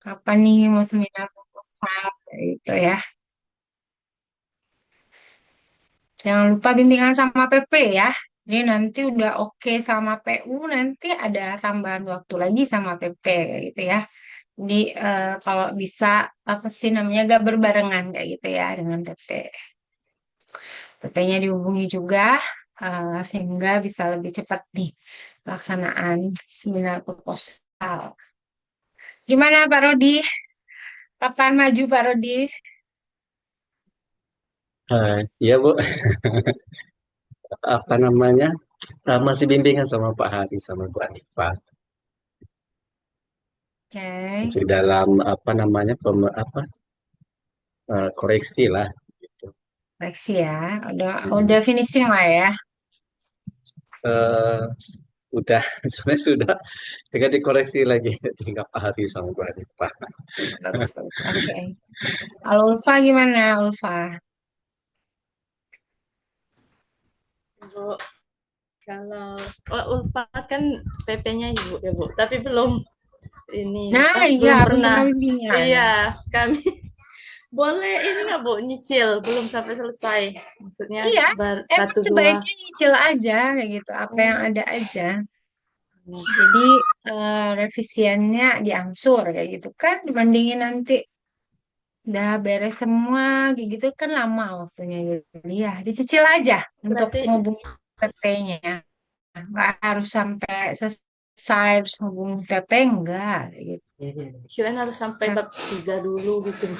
Kapan nih mau seminar proposal kayak gitu ya. Jangan lupa bimbingan sama PP ya. Jadi nanti udah oke sama PU, nanti ada tambahan waktu lagi sama PP kayak gitu ya. Jadi kalau bisa apa sih namanya gak berbarengan kayak gitu ya dengan PP. PP-nya dihubungi juga sehingga bisa lebih cepat nih pelaksanaan seminar proposal. Gimana Pak Rodi? Kapan maju Pak Rodi? Iya Bu, apa namanya? Masih bimbingan sama Pak Hari sama Bu Anifa. Oke, Masih dalam apa namanya koreksi lah. Gitu. seleksi ya. Udah Hmm. finishing lah ya. Eh, udah sebenarnya sudah tinggal dikoreksi lagi tinggal Pak Hari sama Bu Anifa. Bagus, bagus. Oke. Kalau Ulfa gimana, Ulfa? Bu, kalau Ulfa kan PP-nya Ibu ya Bu, tapi belum ini Nah, apa? iya, Belum belum pernah. pernah bimbingan. Iya, kami boleh ini nggak Bu nyicil belum sampai selesai. Maksudnya Iya, emang satu dua. sebaiknya nyicil aja, kayak gitu. Apa yang Oh, ada aja. iya. Jadi, revisiannya diangsur, kayak gitu kan. Dibandingin nanti udah beres semua, kayak gitu kan lama waktunya. Jadi ya, dicicil aja untuk Berarti ngubungin PP-nya. Nggak harus sampai selesai, terus ngubungin PP, enggak. Kayak gitu. kirain harus sampai bab 3 dulu gitu.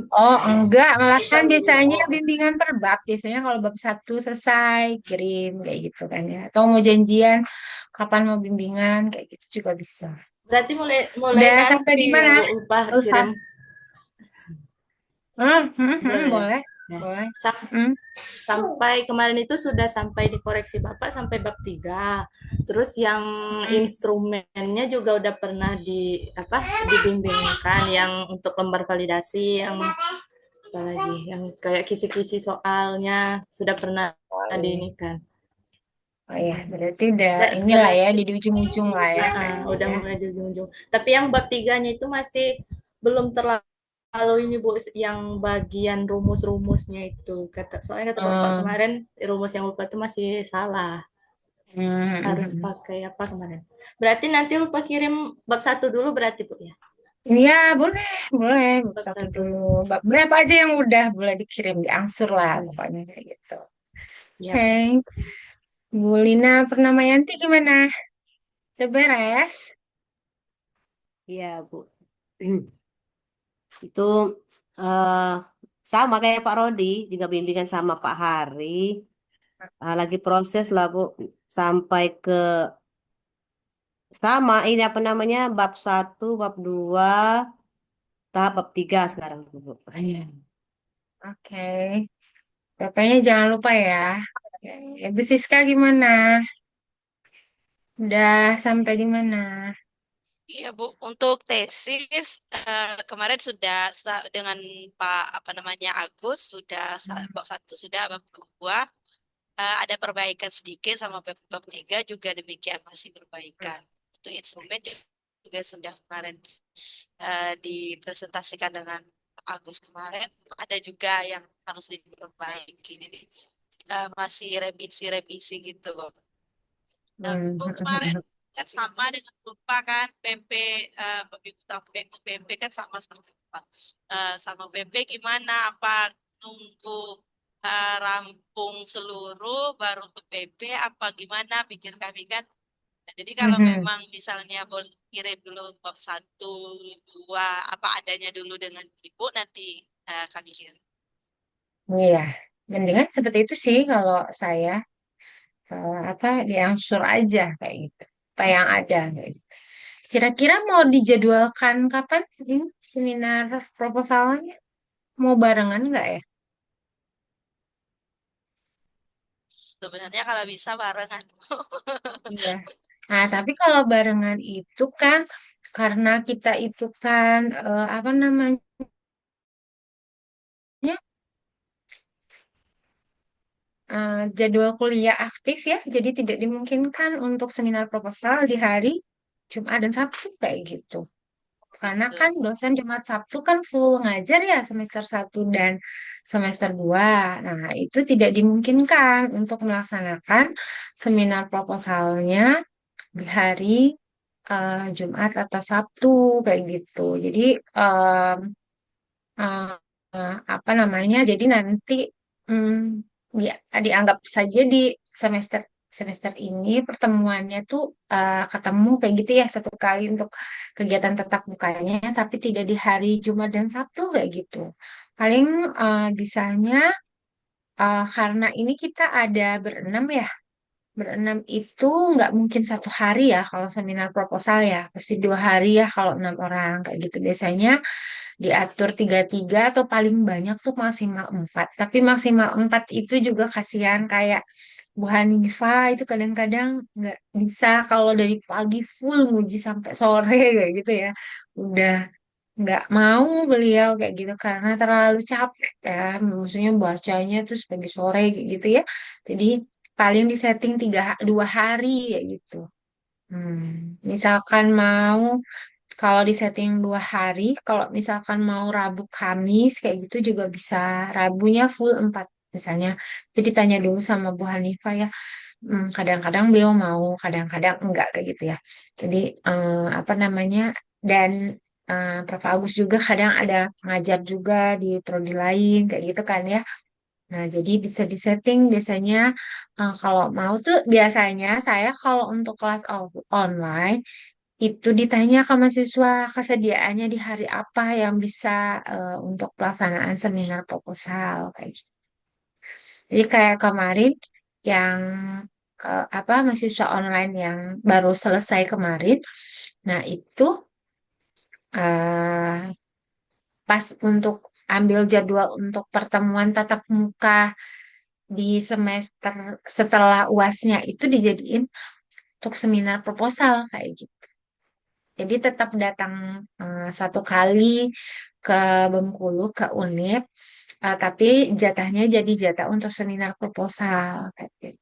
Oh, enggak, malahan biasanya bimbingan per bab. Biasanya kalau bab satu selesai, kirim kayak gitu kan ya. Atau mau janjian kapan mau bimbingan kayak gitu juga bisa. Berarti mulai mulai Udah sampai nanti di ya mana, Bu Ulfa Ulfa? kirim. Boleh. Boleh, Ya. boleh. Sam- Hmm, Sampai kemarin itu sudah sampai dikoreksi Bapak sampai bab 3. Terus yang hmm. instrumennya juga udah pernah dibimbingkan yang untuk lembar validasi yang apalagi yang kayak kisi-kisi soalnya sudah pernah Oh iya, diinikan. oh iya. Berarti udah inilah ya, Berarti di ujung-ujung lah ya kayak gitu udah ya. mulai di ujung-ujung. Tapi yang bab tiganya itu masih belum terlalu ini Bu, yang bagian rumus-rumusnya itu. Soalnya kata Bapak Hmm, kemarin rumus yang lupa itu masih salah. hmm, hmm, Harus hmm. pakai apa kemarin. Berarti nanti lupa kirim bab satu dulu berarti Bu ya. Iya, boleh, boleh. Bab Bab satu satu. dulu. Bab berapa aja yang udah boleh dikirim, diangsur lah pokoknya kayak gitu. Ya. Oke. Bu Lina Purnamayanti gimana? Udah beres? Iya, Bu. Itu eh sama kayak Pak Rodi, juga bimbingan sama Pak Hari. Lagi proses lah, Bu. Sampai ke sama ini apa namanya? bab 1, bab 2, tahap bab 3 sekarang, Bu. Iya. Oke. Bapaknya jangan lupa ya. Oke. Bu Siska gimana? Udah sampai di mana? Iya Bu, untuk tesis kemarin sudah dengan Pak apa namanya Agus sudah bab satu sudah bab dua ada perbaikan sedikit sama bab tiga juga demikian masih perbaikan. Untuk instrumen juga sudah kemarin dipresentasikan dengan Pak Agus kemarin ada juga yang harus diperbaiki. Jadi masih revisi-revisi gitu. Dan Hmm. Bu kemarin kan sama dengan Bapak kan PP PP kan sama seperti Bapak. Sama PP gimana? Apa nunggu rampung seluruh baru ke PP apa gimana? Pikir kami kan. Nah, jadi kalau Mhm. memang misalnya boleh kirim dulu bab satu, dua, apa adanya dulu dengan Ibu nanti kami kirim. Iya. Mendingan seperti itu sih kalau saya apa diangsur aja kayak gitu. Apa yang ada kayak gitu. Kira-kira mau dijadwalkan kapan ini seminar proposalnya? Mau barengan nggak ya? Sebenarnya kalau bisa barengan. Iya. Nah, tapi kalau barengan itu kan karena kita itu kan apa namanya jadwal kuliah aktif ya, jadi tidak dimungkinkan untuk seminar proposal di hari Jumat dan Sabtu kayak gitu. Karena Betul. kan dosen Jumat Sabtu kan full ngajar ya semester 1 dan semester 2. Nah, itu tidak dimungkinkan untuk melaksanakan seminar proposalnya di hari Jumat atau Sabtu kayak gitu. Jadi em, eh, apa namanya? Jadi nanti hmm, dianggap saja di semester semester ini pertemuannya tuh ketemu kayak gitu ya 1 kali untuk kegiatan tatap mukanya, tapi tidak di hari Jumat dan Sabtu kayak gitu. Paling bisanya karena ini kita ada berenam ya. Berenam itu nggak mungkin 1 hari ya kalau seminar proposal ya, pasti 2 hari ya kalau 6 orang kayak gitu. Biasanya diatur 3-3 atau paling banyak tuh maksimal 4. Tapi maksimal 4 itu juga kasihan kayak Bu Hanifah itu kadang-kadang nggak bisa kalau dari pagi full nguji sampai sore kayak gitu ya. Udah nggak mau beliau kayak gitu karena terlalu capek ya. Maksudnya bacanya terus pagi sore kayak gitu ya. Jadi paling disetting 2 hari ya gitu. Misalkan mau kalau di setting 2 hari, kalau misalkan mau Rabu Kamis kayak gitu juga bisa. Rabunya full 4 misalnya. Jadi ditanya dulu sama Bu Hanifah ya. Kadang-kadang beliau mau, kadang-kadang enggak kayak gitu ya. Jadi apa namanya? Dan Prof. Agus juga kadang ada ngajar juga di prodi lain kayak gitu kan ya. Nah, jadi bisa disetting biasanya kalau mau tuh biasanya saya kalau untuk kelas online itu ditanya ke mahasiswa kesediaannya di hari apa yang bisa untuk pelaksanaan seminar proposal kayak gitu. Jadi kayak kemarin yang apa mahasiswa online yang baru selesai kemarin, nah itu eh, pas untuk ambil jadwal untuk pertemuan tatap muka di semester setelah UASnya itu dijadiin untuk seminar proposal kayak gitu. Jadi tetap datang 1 kali ke Bengkulu ke Unip, tapi jatahnya jadi jatah untuk seminar proposal kayak gitu.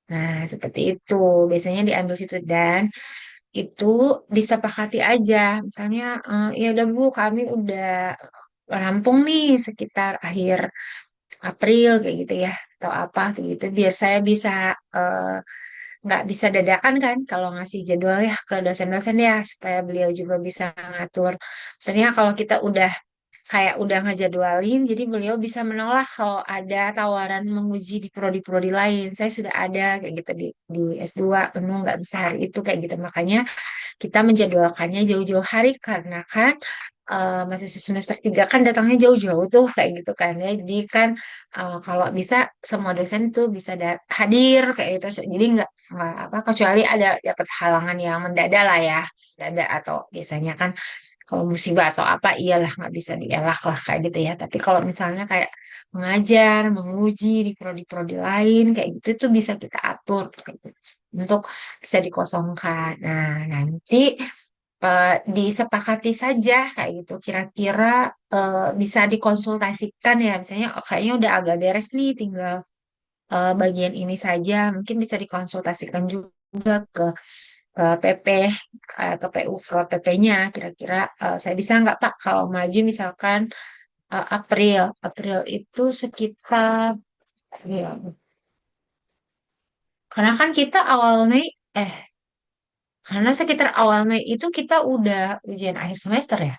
Nah, seperti itu biasanya diambil situ dan itu disepakati aja. Misalnya, ya udah Bu, kami udah rampung nih sekitar akhir April kayak gitu ya, atau apa kayak gitu. Biar saya bisa eh, nggak bisa dadakan kan kalau ngasih jadwal ya ke dosen-dosen ya supaya beliau juga bisa ngatur. Misalnya kalau kita udah ngejadwalin, jadi beliau bisa menolak kalau ada tawaran menguji di prodi-prodi lain. Saya sudah ada kayak gitu di S2 penuh nggak bisa hari itu kayak gitu. Makanya kita menjadwalkannya jauh-jauh hari karena kan masih semester 3 kan datangnya jauh-jauh tuh kayak gitu kan ya. Jadi kan kalau bisa semua dosen tuh bisa hadir kayak gitu. Jadi nggak apa kecuali ada dapat halangan yang mendadak lah ya. Mendadak atau biasanya kan kalau musibah atau apa iyalah nggak bisa dielak lah kayak gitu ya. Tapi kalau misalnya kayak mengajar, menguji di prodi-prodi lain kayak gitu tuh bisa kita atur kayak gitu, untuk bisa dikosongkan. Nah, nanti disepakati saja kayak gitu. Kira-kira bisa dikonsultasikan ya. Misalnya oh, kayaknya udah agak beres nih, tinggal bagian ini saja. Mungkin bisa dikonsultasikan juga ke PP, ke PU, ke PP-nya. Kira-kira saya bisa nggak Pak kalau maju misalkan April. April itu sekitar ya, karena kan kita awal Mei, eh, karena sekitar awal Mei itu kita udah ujian akhir semester ya.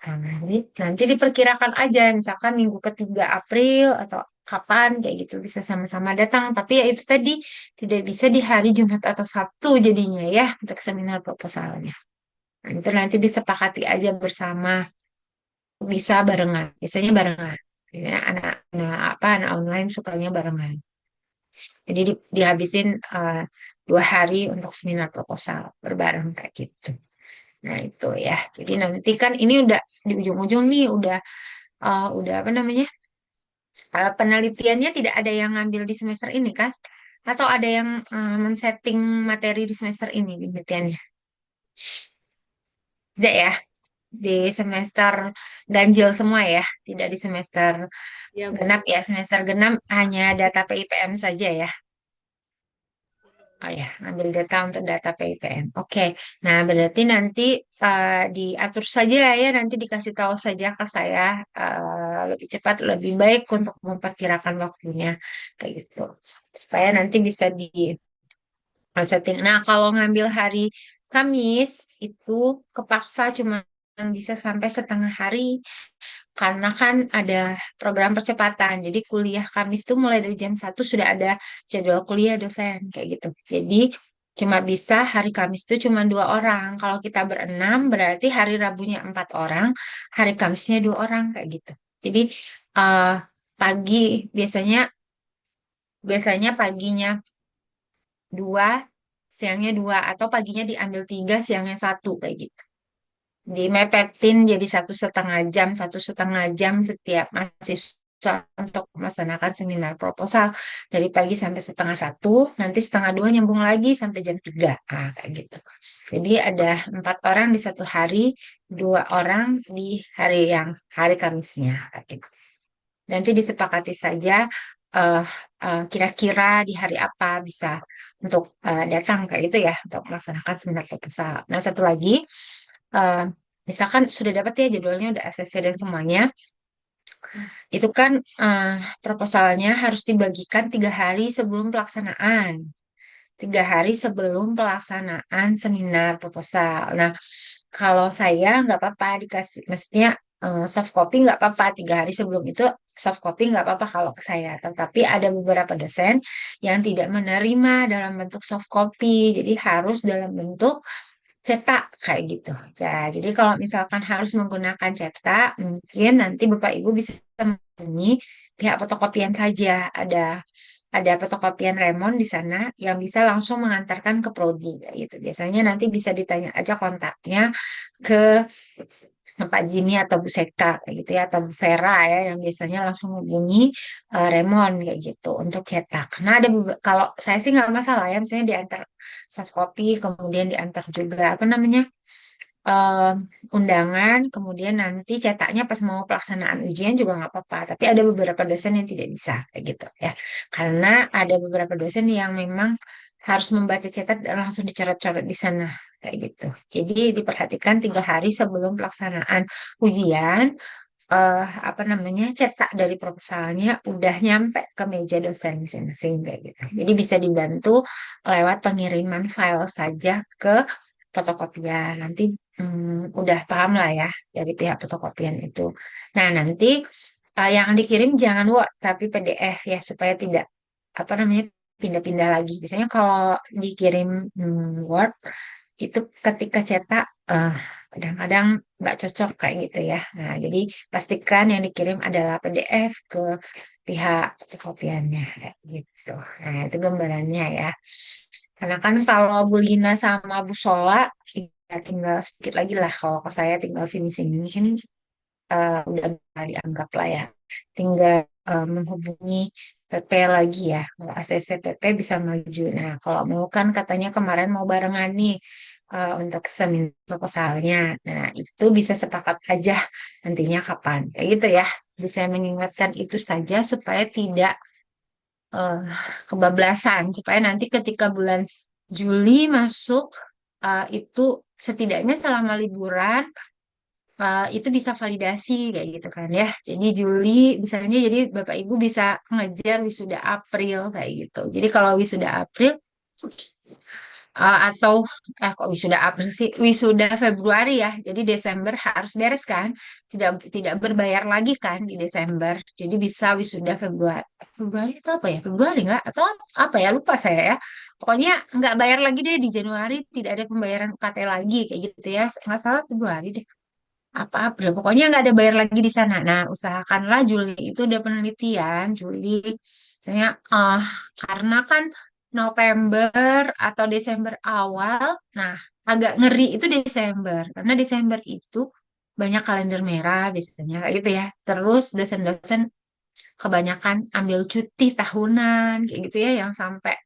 Nah, nanti diperkirakan aja, misalkan minggu ketiga April atau kapan kayak gitu bisa sama-sama datang. Tapi ya itu tadi tidak bisa di hari Jumat atau Sabtu jadinya ya untuk seminar proposalnya. Nah, itu nanti disepakati aja bersama, bisa barengan. Biasanya barengan. Ya, anak online sukanya barengan. Jadi dihabisin 2 hari untuk seminar proposal berbareng kayak gitu. Nah, itu ya. Jadi nanti kan ini udah di ujung-ujung nih, udah apa namanya? Penelitiannya tidak ada yang ngambil di semester ini kan? Atau ada yang men-setting materi di semester ini penelitiannya? Tidak ya? Di semester ganjil semua ya, tidak di semester Ya, Bu. genap ya. Semester genap hanya data PIPM saja ya. Oh ya, ambil data untuk data PIPN. Oke, nah berarti nanti diatur saja ya, nanti dikasih tahu saja ke saya lebih cepat, lebih baik untuk memperkirakan waktunya kayak gitu, supaya nanti bisa di setting. Nah, kalau ngambil hari Kamis itu kepaksa cuma bisa sampai setengah hari karena kan ada program percepatan. Jadi kuliah Kamis tuh mulai dari jam 1 sudah ada jadwal kuliah dosen kayak gitu. Jadi cuma bisa hari Kamis tuh cuma 2 orang. Kalau kita berenam berarti hari Rabunya 4 orang, hari Kamisnya 2 orang kayak gitu. Jadi eh, pagi biasanya biasanya paginya 2, siangnya 2, atau paginya diambil 3, siangnya 1 kayak gitu. Dimepetin jadi 1,5 jam, 1,5 jam setiap mahasiswa untuk melaksanakan seminar proposal dari pagi sampai setengah 1, nanti setengah 2 nyambung lagi sampai jam 3, kayak gitu. Jadi ada 4 orang di satu hari, 2 orang di hari Kamisnya, kayak gitu. Nanti disepakati saja eh, kira-kira di hari apa bisa untuk datang kayak gitu ya untuk melaksanakan seminar proposal. Nah, satu lagi, eh, misalkan sudah dapat ya jadwalnya, udah ACC dan semuanya, itu kan eh, proposalnya harus dibagikan 3 hari sebelum pelaksanaan. 3 hari sebelum pelaksanaan seminar proposal. Nah, kalau saya nggak apa-apa dikasih, maksudnya soft copy nggak apa-apa, 3 hari sebelum itu soft copy nggak apa-apa kalau ke saya. Tetapi ada beberapa dosen yang tidak menerima dalam bentuk soft copy, jadi harus dalam bentuk cetak kayak gitu. Ya, jadi kalau misalkan harus menggunakan cetak, mungkin nanti Bapak Ibu bisa menghubungi pihak fotokopian saja. Ada fotokopian Remon di sana yang bisa langsung mengantarkan ke prodi kayak gitu. Biasanya nanti bisa ditanya aja kontaknya ke Pak Jimmy atau Bu Seka kayak gitu ya, atau Bu Vera ya, yang biasanya langsung hubungi Remon kayak gitu untuk cetak. Nah, kalau saya sih nggak masalah ya, misalnya diantar soft copy, kemudian diantar juga apa namanya, eh, undangan, kemudian nanti cetaknya pas mau pelaksanaan ujian juga nggak apa-apa. Tapi ada beberapa dosen yang tidak bisa kayak gitu ya, karena ada beberapa dosen yang memang harus membaca cetak dan langsung dicoret-coret di sana kayak gitu. Jadi diperhatikan 3 hari sebelum pelaksanaan ujian, apa namanya, cetak dari proposalnya udah nyampe ke meja dosen masing-masing kayak gitu. Jadi bisa dibantu lewat pengiriman file saja ke fotokopian. Nanti udah paham lah ya dari pihak fotokopian itu. Nah, nanti yang dikirim jangan Word tapi PDF ya, supaya tidak apa namanya pindah-pindah lagi. Biasanya kalau dikirim Word itu ketika cetak kadang-kadang nggak cocok kayak gitu ya. Nah, jadi pastikan yang dikirim adalah PDF ke pihak fotokopiannya kayak gitu. Nah, itu gambarannya ya. Karena kan kalau Bu Lina sama Bu Sola ya tinggal sedikit lagi lah, kalau ke saya tinggal finishing mungkin udah bisa dianggap lah ya. Tinggal menghubungi PP lagi ya. Kalau ACC PP bisa maju. Nah, kalau mau kan katanya kemarin mau barengan nih untuk seminar proposalnya. Nah, itu bisa sepakat aja nantinya kapan. Kayak gitu ya. Bisa mengingatkan itu saja supaya tidak eh, kebablasan, supaya nanti ketika bulan Juli masuk itu setidaknya selama liburan itu bisa validasi kayak gitu kan ya. Jadi Juli misalnya, jadi Bapak Ibu bisa ngejar wisuda April kayak gitu. Jadi kalau wisuda April atau kok wisuda April sih, wisuda Februari ya. Jadi Desember harus beres kan, tidak tidak berbayar lagi kan di Desember. Jadi bisa wisuda Februari. Februari itu apa ya? Februari nggak? Atau apa ya? Lupa saya ya. Pokoknya nggak bayar lagi deh di Januari, tidak ada pembayaran UKT lagi kayak gitu ya. Nggak salah Februari deh. Apa April? Pokoknya nggak ada bayar lagi di sana. Nah, usahakanlah Juli itu udah penelitian. Juli, misalnya, karena kan November atau Desember awal, nah agak ngeri itu Desember, karena Desember itu banyak kalender merah biasanya kayak gitu ya. Terus dosen-dosen kebanyakan ambil cuti tahunan kayak gitu ya, yang sampai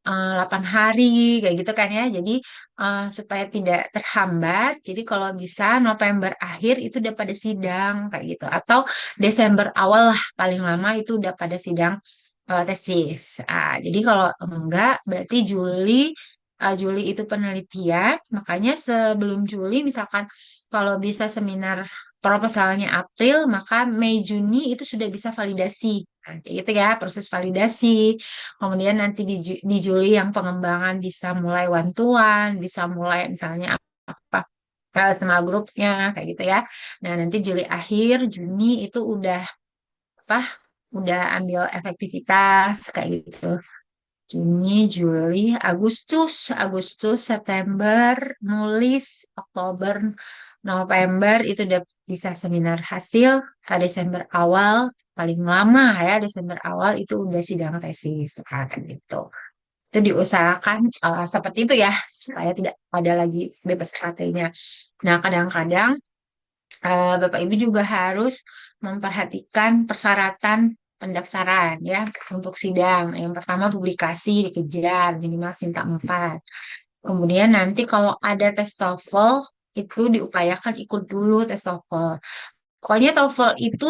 8 hari kayak gitu kan ya. Jadi supaya tidak terhambat, jadi kalau bisa November akhir itu udah pada sidang kayak gitu, atau Desember awal lah paling lama itu udah pada sidang tesis. Jadi kalau enggak, berarti Juli itu penelitian. Makanya sebelum Juli, misalkan kalau bisa seminar proposalnya April, maka Mei Juni itu sudah bisa validasi. Nah, kayak gitu ya, proses validasi. Kemudian nanti di Juli yang pengembangan bisa mulai one to one, bisa mulai misalnya apa small grupnya kayak gitu ya. Nah, nanti Juli akhir, Juni itu apa? Udah ambil efektivitas kayak gitu. Juni, Juli, Agustus, September, nulis, Oktober, November itu udah bisa seminar hasil, Desember awal, paling lama ya, Desember awal itu udah sidang tesis, kan gitu. Itu diusahakan seperti itu ya, supaya tidak ada lagi bebas prakteknya. Nah, kadang-kadang Bapak Ibu juga harus memperhatikan persyaratan pendaftaran ya untuk sidang. Yang pertama publikasi dikejar minimal Sinta 4. Kemudian nanti kalau ada tes TOEFL itu diupayakan ikut dulu tes TOEFL. Pokoknya TOEFL itu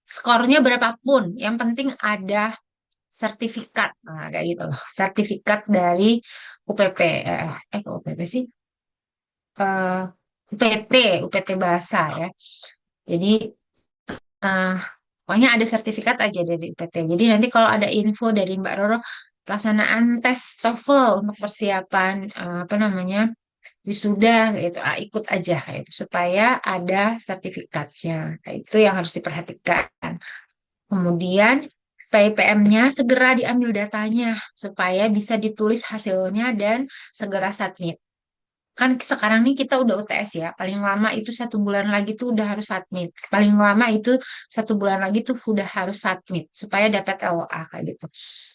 skornya berapapun, yang penting ada sertifikat. Nah, kayak gitu loh. Sertifikat dari UPP. Kok UPP sih? Eh, UPT bahasa ya. Jadi Nah, pokoknya ada sertifikat aja dari UPT. Jadi nanti kalau ada info dari Mbak Roro, pelaksanaan tes TOEFL untuk persiapan apa namanya wisuda gitu, ikut aja itu supaya ada sertifikatnya. Nah, itu yang harus diperhatikan. Kemudian PIPM-nya segera diambil datanya supaya bisa ditulis hasilnya dan segera submit. Kan sekarang nih kita udah UTS ya, paling lama itu 1 bulan lagi tuh udah harus submit. Paling lama itu 1 bulan lagi tuh udah harus submit supaya dapat LOA kayak gitu.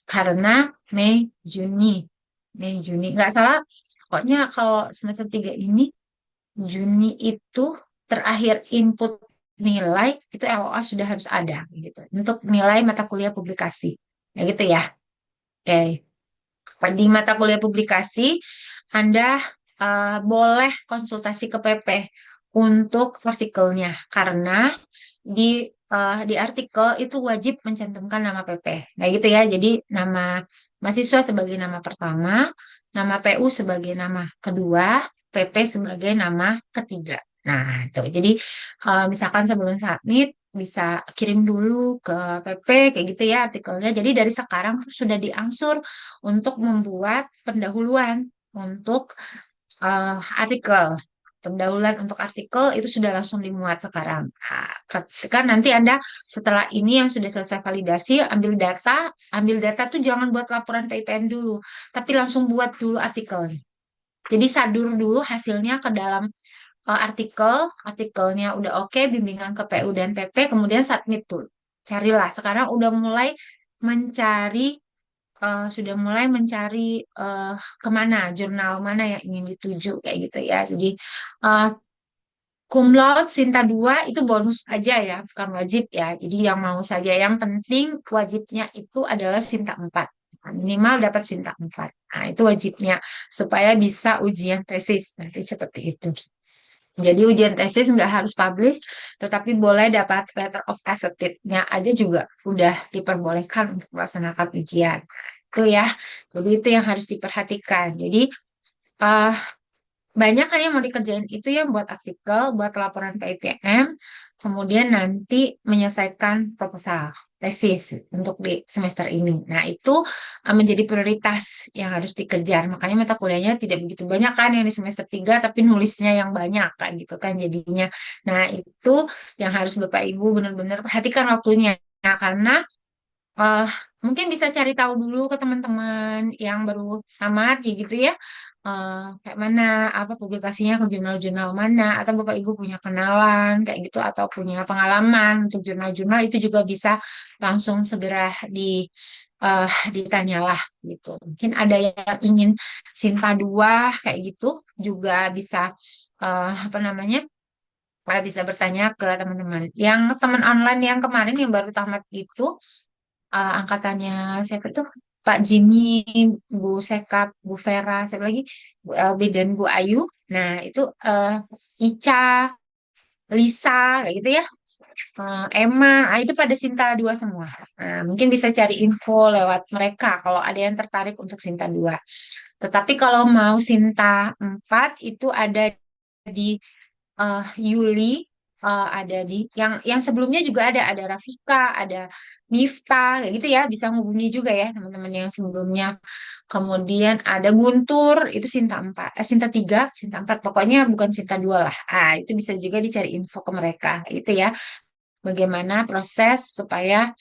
Karena Mei, Juni, nggak salah. Pokoknya kalau semester 3 ini, Juni itu terakhir input nilai itu LOA sudah harus ada gitu. Untuk nilai mata kuliah publikasi. Ya gitu ya. Oke. Di mata kuliah publikasi, Anda boleh konsultasi ke PP untuk artikelnya, karena di artikel itu wajib mencantumkan nama PP. Nah, gitu ya. Jadi nama mahasiswa sebagai nama pertama, nama PU sebagai nama kedua, PP sebagai nama ketiga. Nah, itu. Jadi misalkan sebelum submit bisa kirim dulu ke PP kayak gitu ya artikelnya. Jadi dari sekarang tuh sudah diangsur untuk membuat pendahuluan untuk artikel. Pendahuluan untuk artikel itu sudah langsung dimuat sekarang. Nah, ketika nanti Anda setelah ini yang sudah selesai validasi, ambil data tuh jangan buat laporan PIPM dulu, tapi langsung buat dulu artikel. Jadi sadur dulu hasilnya ke dalam artikelnya udah oke, bimbingan ke PU dan PP, kemudian submit tuh. Carilah, sekarang udah mulai mencari sudah mulai mencari eh, kemana, jurnal mana yang ingin dituju kayak gitu ya. Jadi eh, cum laude Sinta 2 itu bonus aja ya, bukan wajib ya. Jadi yang mau saja, yang penting wajibnya itu adalah Sinta 4. Minimal dapat Sinta 4. Nah, itu wajibnya supaya bisa ujian tesis. Nanti seperti itu. Jadi ujian tesis nggak harus publish, tetapi boleh dapat letter of acceptance-nya aja juga udah diperbolehkan untuk melaksanakan ujian. Itu ya. Jadi itu yang harus diperhatikan. Jadi eh, banyak kan yang mau dikerjain itu ya buat artikel, buat laporan ke IPM, kemudian nanti menyelesaikan proposal tesis untuk di semester ini. Nah, itu menjadi prioritas yang harus dikejar. Makanya mata kuliahnya tidak begitu banyak kan yang di semester 3, tapi nulisnya yang banyak kayak gitu kan jadinya. Nah, itu yang harus Bapak Ibu benar-benar perhatikan waktunya. Nah, karena eh mungkin bisa cari tahu dulu ke teman-teman yang baru tamat ya gitu ya. Kayak mana apa publikasinya ke jurnal-jurnal mana atau Bapak Ibu punya kenalan kayak gitu atau punya pengalaman untuk jurnal-jurnal itu juga bisa langsung segera eh, ditanyalah gitu. Mungkin ada yang ingin Sinta 2 kayak gitu juga bisa apa namanya? Bisa bertanya ke teman-teman. Yang teman online yang kemarin yang baru tamat itu angkatannya siapa itu Pak Jimmy, Bu Sekap, Bu Vera, siapa lagi Bu Elbi dan Bu Ayu. Nah itu Ica, Lisa, kayak gitu ya. Emma, itu pada Sinta 2 semua. Nah, mungkin bisa cari info lewat mereka kalau ada yang tertarik untuk Sinta 2. Tetapi kalau mau Sinta 4 itu ada di Yuli, ada di yang sebelumnya juga ada Rafika, ada Miftah, kayak gitu ya, bisa hubungi juga ya teman-teman yang sebelumnya. Kemudian ada Guntur, itu Sinta 4, Sinta 3, Sinta 4, pokoknya bukan Sinta 2 lah. Itu bisa juga dicari info ke mereka, itu ya. Bagaimana proses supaya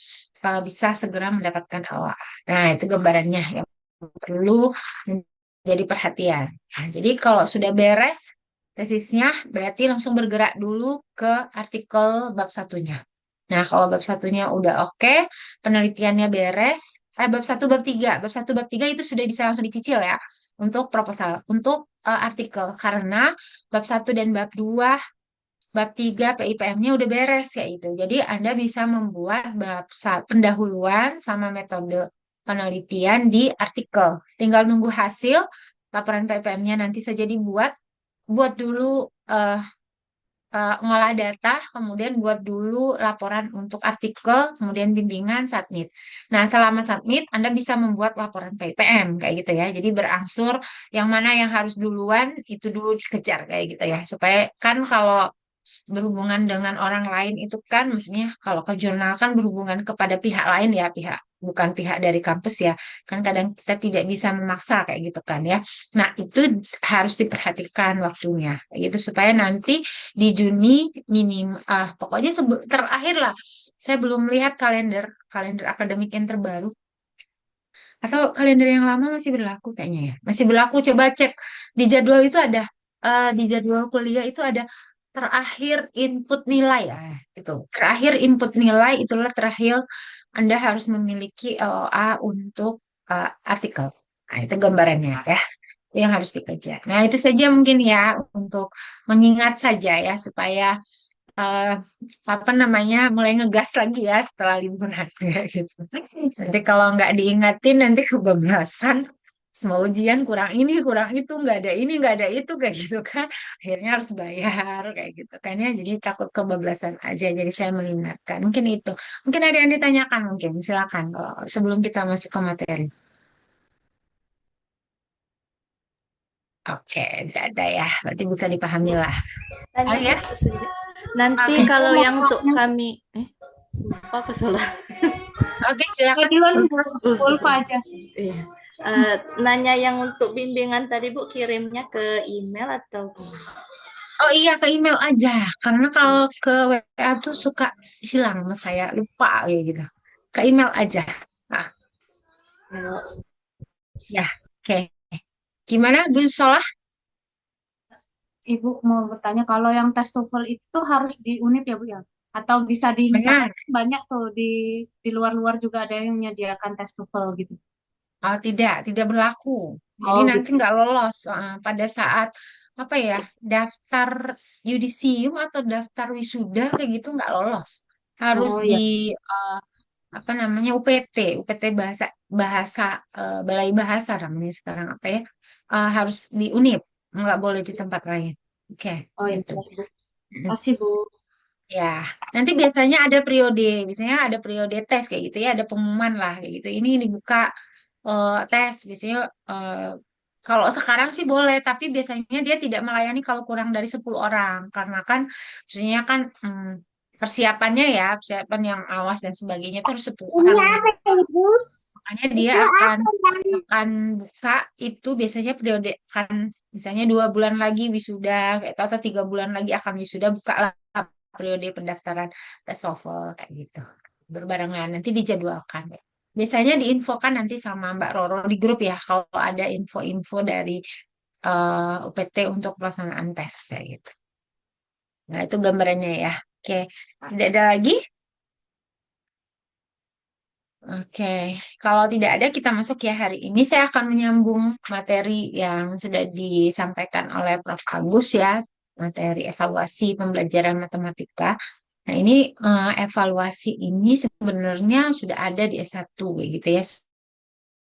bisa segera mendapatkan LA. Nah, itu gambarannya yang perlu menjadi perhatian. Nah, jadi kalau sudah beres tesisnya, berarti langsung bergerak dulu ke artikel bab satunya. Nah, kalau bab satunya udah oke, penelitiannya beres, bab satu, bab tiga, bab satu, bab tiga itu sudah bisa langsung dicicil ya untuk proposal, untuk artikel. Karena bab satu dan bab dua, bab 3 PIPM-nya udah beres ya itu. Jadi Anda bisa membuat pendahuluan sama metode penelitian di artikel. Tinggal nunggu hasil laporan PIPM-nya nanti saja dibuat. Buat dulu eh, ngolah data, kemudian buat dulu laporan untuk artikel, kemudian bimbingan, submit. Nah, selama submit, Anda bisa membuat laporan PIPM, kayak gitu ya. Jadi berangsur yang mana yang harus duluan, itu dulu dikejar, kayak gitu ya. Supaya kan kalau berhubungan dengan orang lain itu kan, maksudnya kalau ke jurnal kan berhubungan kepada pihak lain ya, bukan pihak dari kampus ya. Kan kadang kita tidak bisa memaksa kayak gitu kan ya. Nah, itu harus diperhatikan waktunya, kayak gitu supaya nanti di Juni pokoknya terakhir lah. Saya belum lihat kalender kalender akademik yang terbaru atau kalender yang lama masih berlaku kayaknya ya. Masih berlaku. Coba cek di jadwal itu ada di jadwal kuliah itu ada terakhir input nilai ya. Itu. Terakhir input nilai itulah terakhir Anda harus memiliki LOA untuk artikel. Nah, itu gambarannya ya yang harus dikejar. Nah, itu saja mungkin ya untuk mengingat saja ya supaya eh, apa namanya mulai ngegas lagi ya setelah liburan ya gitu. Nanti kalau nggak diingatin nanti kebablasan. Semua ujian kurang ini, kurang itu, nggak ada ini, nggak ada itu kayak gitu kan. Akhirnya harus bayar kayak gitu kan ya. Jadi takut kebablasan aja. Jadi saya mengingatkan. Mungkin itu. Mungkin ada yang ditanyakan mungkin. Silakan kalau sebelum kita masuk ke materi. Oke, tidak ada ya. Berarti bisa dipahami Bu, lah. Oh tanya ya, Bu sedikit. Nanti oke. kalau yang untuk kami, apa salah? Oke, silakan. Duluan Bu, Uh, Ulfa aja. iya. Nanya yang untuk bimbingan tadi Bu, kirimnya ke email atau Oh iya, ke email aja. Karena kalau ke WA tuh suka hilang sama saya, lupa kayak gitu. Ke email aja. Nah, ya, oke. Gimana Bu Solah? Ibu mau bertanya kalau yang tes TOEFL itu harus di Unip ya Bu ya? Atau bisa di misalkan Benar. banyak tuh di luar-luar juga ada yang menyediakan tes TOEFL gitu. Oh tidak berlaku. Jadi Oh nanti gitu. nggak lolos pada saat apa ya daftar yudisium atau daftar wisuda kayak gitu nggak lolos. Harus Oh di ya. eh, apa namanya UPT bahasa bahasa balai bahasa namanya sekarang apa ya harus di Unip, nggak boleh di tempat lain. Oke, Oh ya. gitu. Bu. Kasih Bu. Ya, nanti biasanya ada periode tes kayak gitu ya, ada pengumuman lah kayak gitu. Ini dibuka tes biasanya eh, kalau sekarang sih boleh, tapi biasanya dia tidak melayani kalau kurang dari 10 orang karena kan biasanya kan persiapannya ya, persiapan yang awas dan sebagainya itu harus 10 Ini orang. apa Ibu? Makanya dia Itu akan buka itu biasanya periode kan misalnya 2 bulan lagi wisuda kayak itu, atau 3 bulan lagi akan wisuda buka lah periode pendaftaran tes TOEFL kayak gitu berbarengan nanti dijadwalkan ya. Biasanya diinfokan nanti sama Mbak Roro di grup ya kalau ada info-info dari UPT untuk pelaksanaan tes kayak gitu. Nah itu gambarannya ya. Oke, tidak ada lagi. Oke, kalau tidak ada kita masuk ya hari ini saya akan menyambung materi yang sudah disampaikan oleh Prof. Agus ya, materi evaluasi pembelajaran matematika. Nah ini evaluasi ini sebenarnya sudah ada di S1 gitu ya.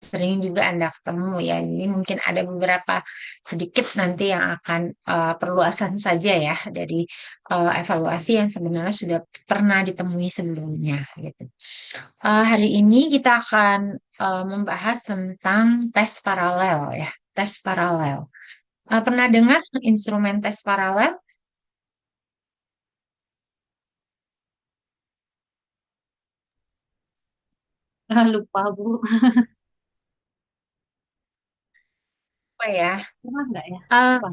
sering juga Anda ketemu ya. Ini mungkin ada beberapa sedikit nanti yang akan perluasan saja ya dari evaluasi yang sebenarnya sudah pernah ditemui sebelumnya gitu. Hari ini kita akan membahas tentang tes paralel ya, tes paralel. Pernah dengar instrumen tes paralel? Lupa, Bu. Apa ya? Pernah nggak ya? Eh, Lupa.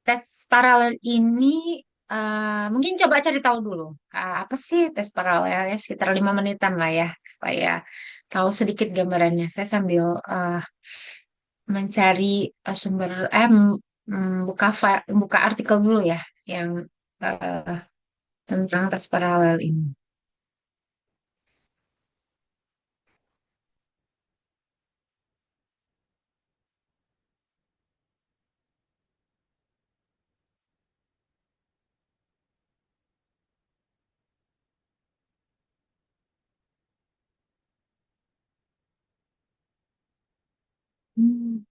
tes paralel ini mungkin coba cari tahu dulu. Apa sih tes paralel ya? Sekitar 5 menitan lah ya, supaya tahu sedikit gambarannya. Saya sambil mencari sumber buka artikel dulu ya yang eh, tentang tes paralel ini. Hmm.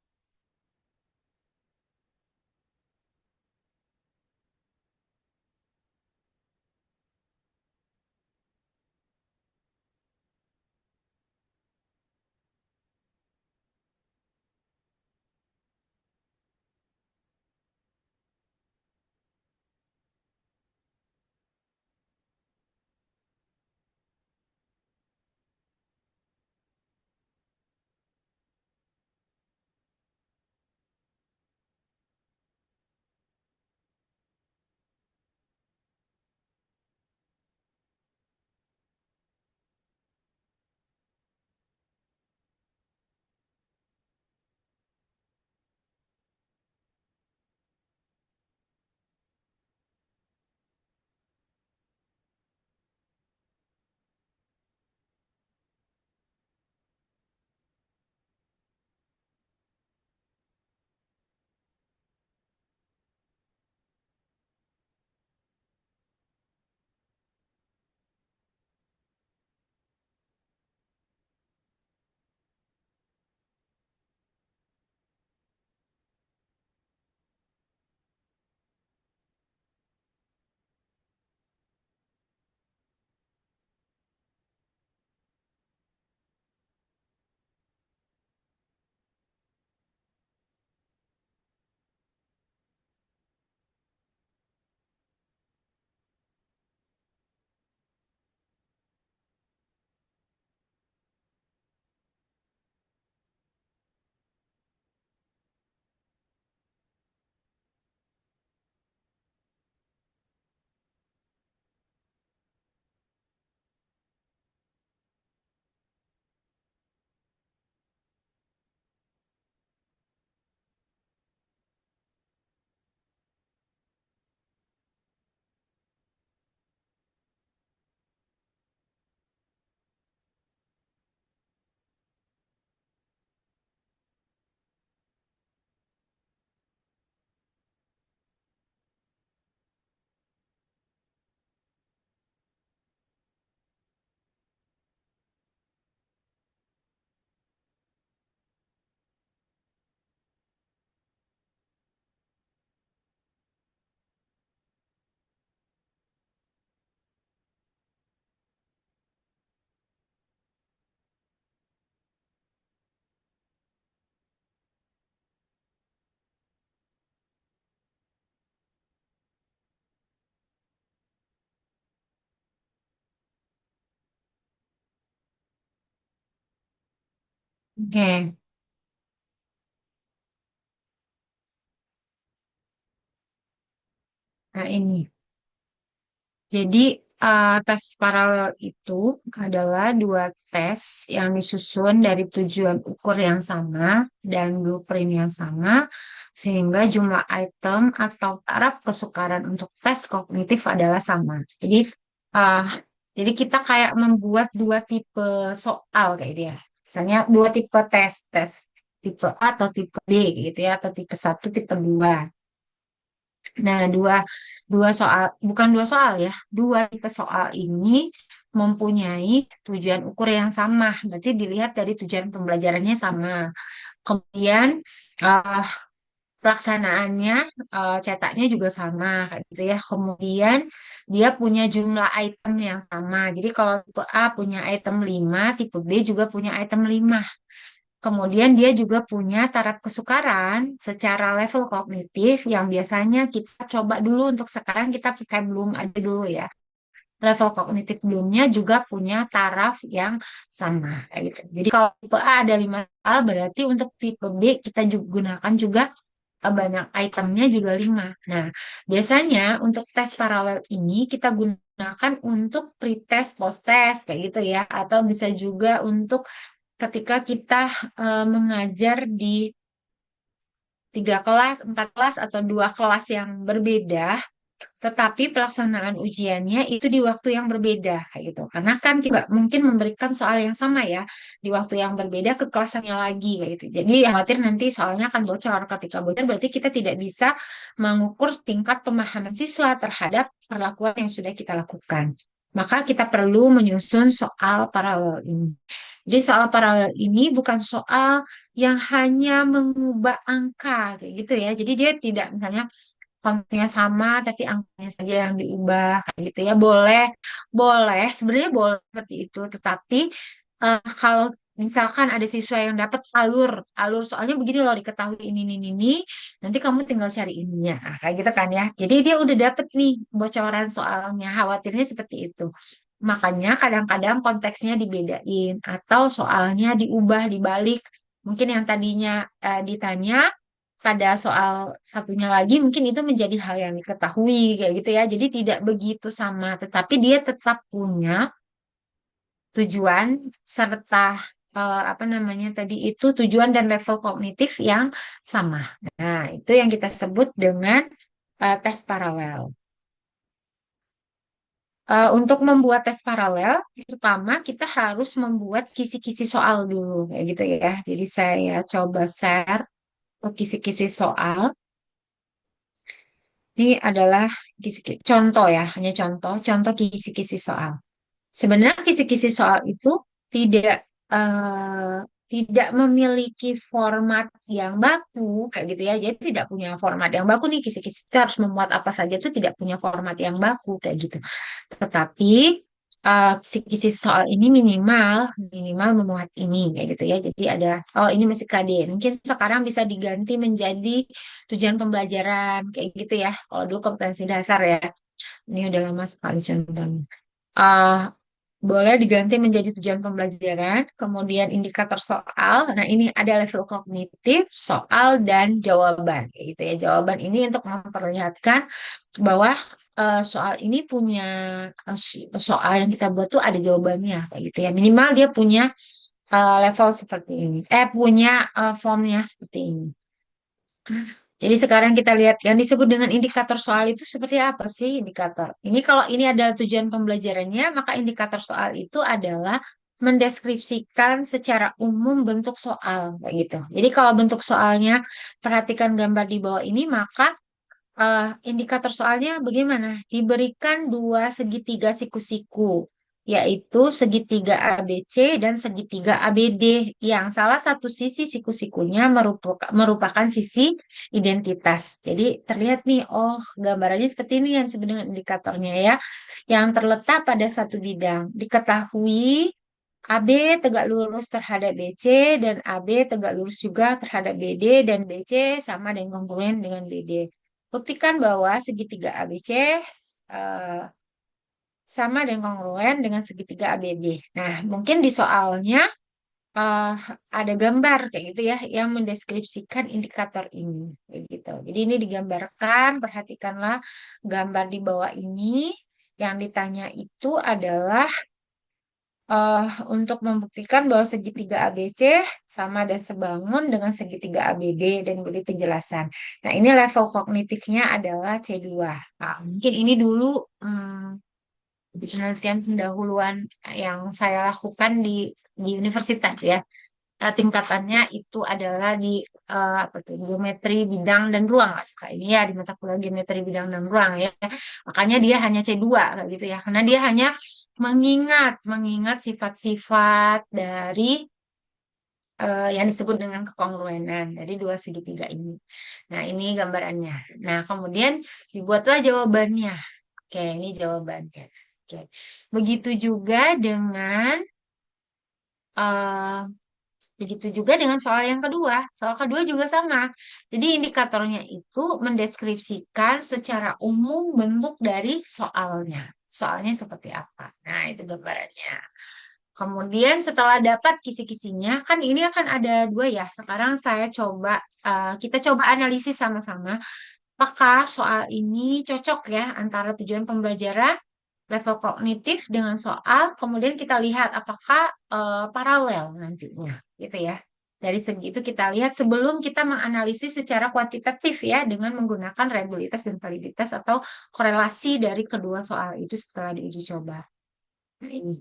Oke, nah ini. Jadi, tes paralel itu adalah dua tes yang disusun dari tujuan ukur yang sama dan blueprint yang sama, sehingga jumlah item atau taraf kesukaran untuk tes kognitif adalah sama. Uh, jadi kita kayak membuat dua tipe soal kayak dia. Misalnya dua tipe tes, tes tipe A atau tipe B gitu ya, atau tipe satu, tipe 2. Nah, dua dua soal, bukan dua soal ya, dua tipe soal ini mempunyai tujuan ukur yang sama. Berarti dilihat dari tujuan pembelajarannya sama. Kemudian eh, pelaksanaannya, cetaknya juga sama, kayak gitu ya. Kemudian dia punya jumlah item yang sama. Jadi kalau tipe A punya item 5, tipe B juga punya item 5. Kemudian dia juga punya taraf kesukaran secara level kognitif yang biasanya kita coba dulu untuk sekarang kita pakai belum aja dulu ya. Level kognitif belumnya juga punya taraf yang sama, kayak gitu. Jadi kalau tipe A ada 5 hal, berarti untuk tipe B kita juga gunakan juga banyak itemnya juga 5. Nah, biasanya untuk tes paralel ini kita gunakan untuk pretest, post-test kayak gitu ya. Atau bisa juga untuk ketika kita mengajar di 3 kelas, 4 kelas, atau 2 kelas yang berbeda, tetapi pelaksanaan ujiannya itu di waktu yang berbeda, kayak gitu. Karena kan kita nggak mungkin memberikan soal yang sama ya di waktu yang berbeda ke kelasannya lagi, kayak gitu. Jadi khawatir nanti soalnya akan bocor. Ketika bocor berarti kita tidak bisa mengukur tingkat pemahaman siswa terhadap perlakuan yang sudah kita lakukan. Maka kita perlu menyusun soal paralel ini. Jadi soal paralel ini bukan soal yang hanya mengubah angka, kayak gitu ya. Jadi dia tidak misalnya kontennya sama tapi angkanya saja yang diubah, kayak gitu ya. Boleh, boleh, sebenarnya boleh seperti itu. Tetapi kalau misalkan ada siswa yang dapat alur, alur soalnya begini loh, diketahui ini, nanti kamu tinggal cari ininya. Nah, kayak gitu kan ya. Jadi dia udah dapet nih bocoran soalnya, khawatirnya seperti itu. Makanya kadang-kadang konteksnya dibedain atau soalnya diubah, dibalik. Mungkin yang tadinya ditanya pada soal satunya lagi mungkin itu menjadi hal yang diketahui, kayak gitu ya. Jadi tidak begitu sama, tetapi dia tetap punya tujuan serta apa namanya tadi itu tujuan dan level kognitif yang sama. Nah, itu yang kita sebut dengan tes paralel. Untuk membuat tes paralel, pertama kita harus membuat kisi-kisi soal dulu, kayak gitu ya. Jadi saya coba share kisi-kisi soal. Ini adalah contoh ya, hanya contoh kisi-kisi soal. Sebenarnya kisi-kisi soal itu tidak eh, tidak memiliki format yang baku, kayak gitu ya. Jadi tidak punya format yang baku nih kisi-kisi itu harus memuat apa saja itu tidak punya format yang baku kayak gitu. Tetapi kisi-kisi soal ini minimal minimal memuat ini, kayak gitu ya. Jadi ada, oh ini masih KD. Mungkin sekarang bisa diganti menjadi tujuan pembelajaran kayak gitu ya. Kalau dulu kompetensi dasar ya. Ini udah lama sekali contohnya. Ah, boleh diganti menjadi tujuan pembelajaran, kemudian indikator soal. Nah, ini ada level kognitif, soal, dan jawaban. Kayak gitu ya. Jawaban ini untuk memperlihatkan bahwa soal ini punya soal yang kita buat tuh ada jawabannya, kayak gitu ya. Minimal dia punya level seperti ini. Punya formnya seperti ini. Jadi sekarang kita lihat yang disebut dengan indikator soal itu seperti apa sih indikator? Ini kalau ini adalah tujuan pembelajarannya, maka indikator soal itu adalah mendeskripsikan secara umum bentuk soal, kayak gitu. Jadi kalau bentuk soalnya, perhatikan gambar di bawah ini, maka indikator soalnya bagaimana? Diberikan dua segitiga siku-siku, yaitu segitiga ABC dan segitiga ABD, yang salah satu sisi siku-sikunya merupakan sisi identitas. Jadi terlihat nih, oh gambarannya seperti ini yang disebut dengan indikatornya ya, yang terletak pada satu bidang. Diketahui AB tegak lurus terhadap BC dan AB tegak lurus juga terhadap BD dan BC sama dan kongruen dengan BD. Buktikan bahwa segitiga ABC eh, sama dan kongruen dengan segitiga ABB. Nah, mungkin di soalnya eh, ada gambar kayak gitu ya yang mendeskripsikan indikator ini, kayak gitu. Jadi ini digambarkan, perhatikanlah gambar di bawah ini. Yang ditanya itu adalah eh, untuk membuktikan bahwa segitiga ABC sama dan sebangun dengan segitiga ABD dan beri penjelasan. Nah, ini level kognitifnya adalah C2. Nah, mungkin ini dulu penelitian pendahuluan yang saya lakukan di universitas ya. Tingkatannya itu adalah di apa tuh, geometri bidang dan ruang lah. Ini ya di mata kuliah geometri bidang dan ruang ya. Makanya dia hanya C2 kayak gitu ya. Karena dia hanya mengingat sifat-sifat dari yang disebut dengan kekongruenan dari dua segitiga ini. Nah, ini gambarannya. Nah, kemudian dibuatlah jawabannya. Oke, ini jawabannya. Oke. Begitu juga dengan eh, begitu juga dengan soal yang kedua. Soal kedua juga sama. Jadi indikatornya itu mendeskripsikan secara umum bentuk dari soalnya. Soalnya seperti apa. Nah, itu gambarannya. Kemudian setelah dapat kisi-kisinya, kan ini akan ada dua ya. Sekarang kita coba analisis sama-sama. Apakah soal ini cocok ya antara tujuan pembelajaran, level kognitif dengan soal, kemudian kita lihat apakah paralel nantinya, gitu ya. Dari segi itu kita lihat sebelum kita menganalisis secara kuantitatif ya dengan menggunakan reliabilitas dan validitas atau korelasi dari kedua soal itu setelah diuji coba. Nah, ini.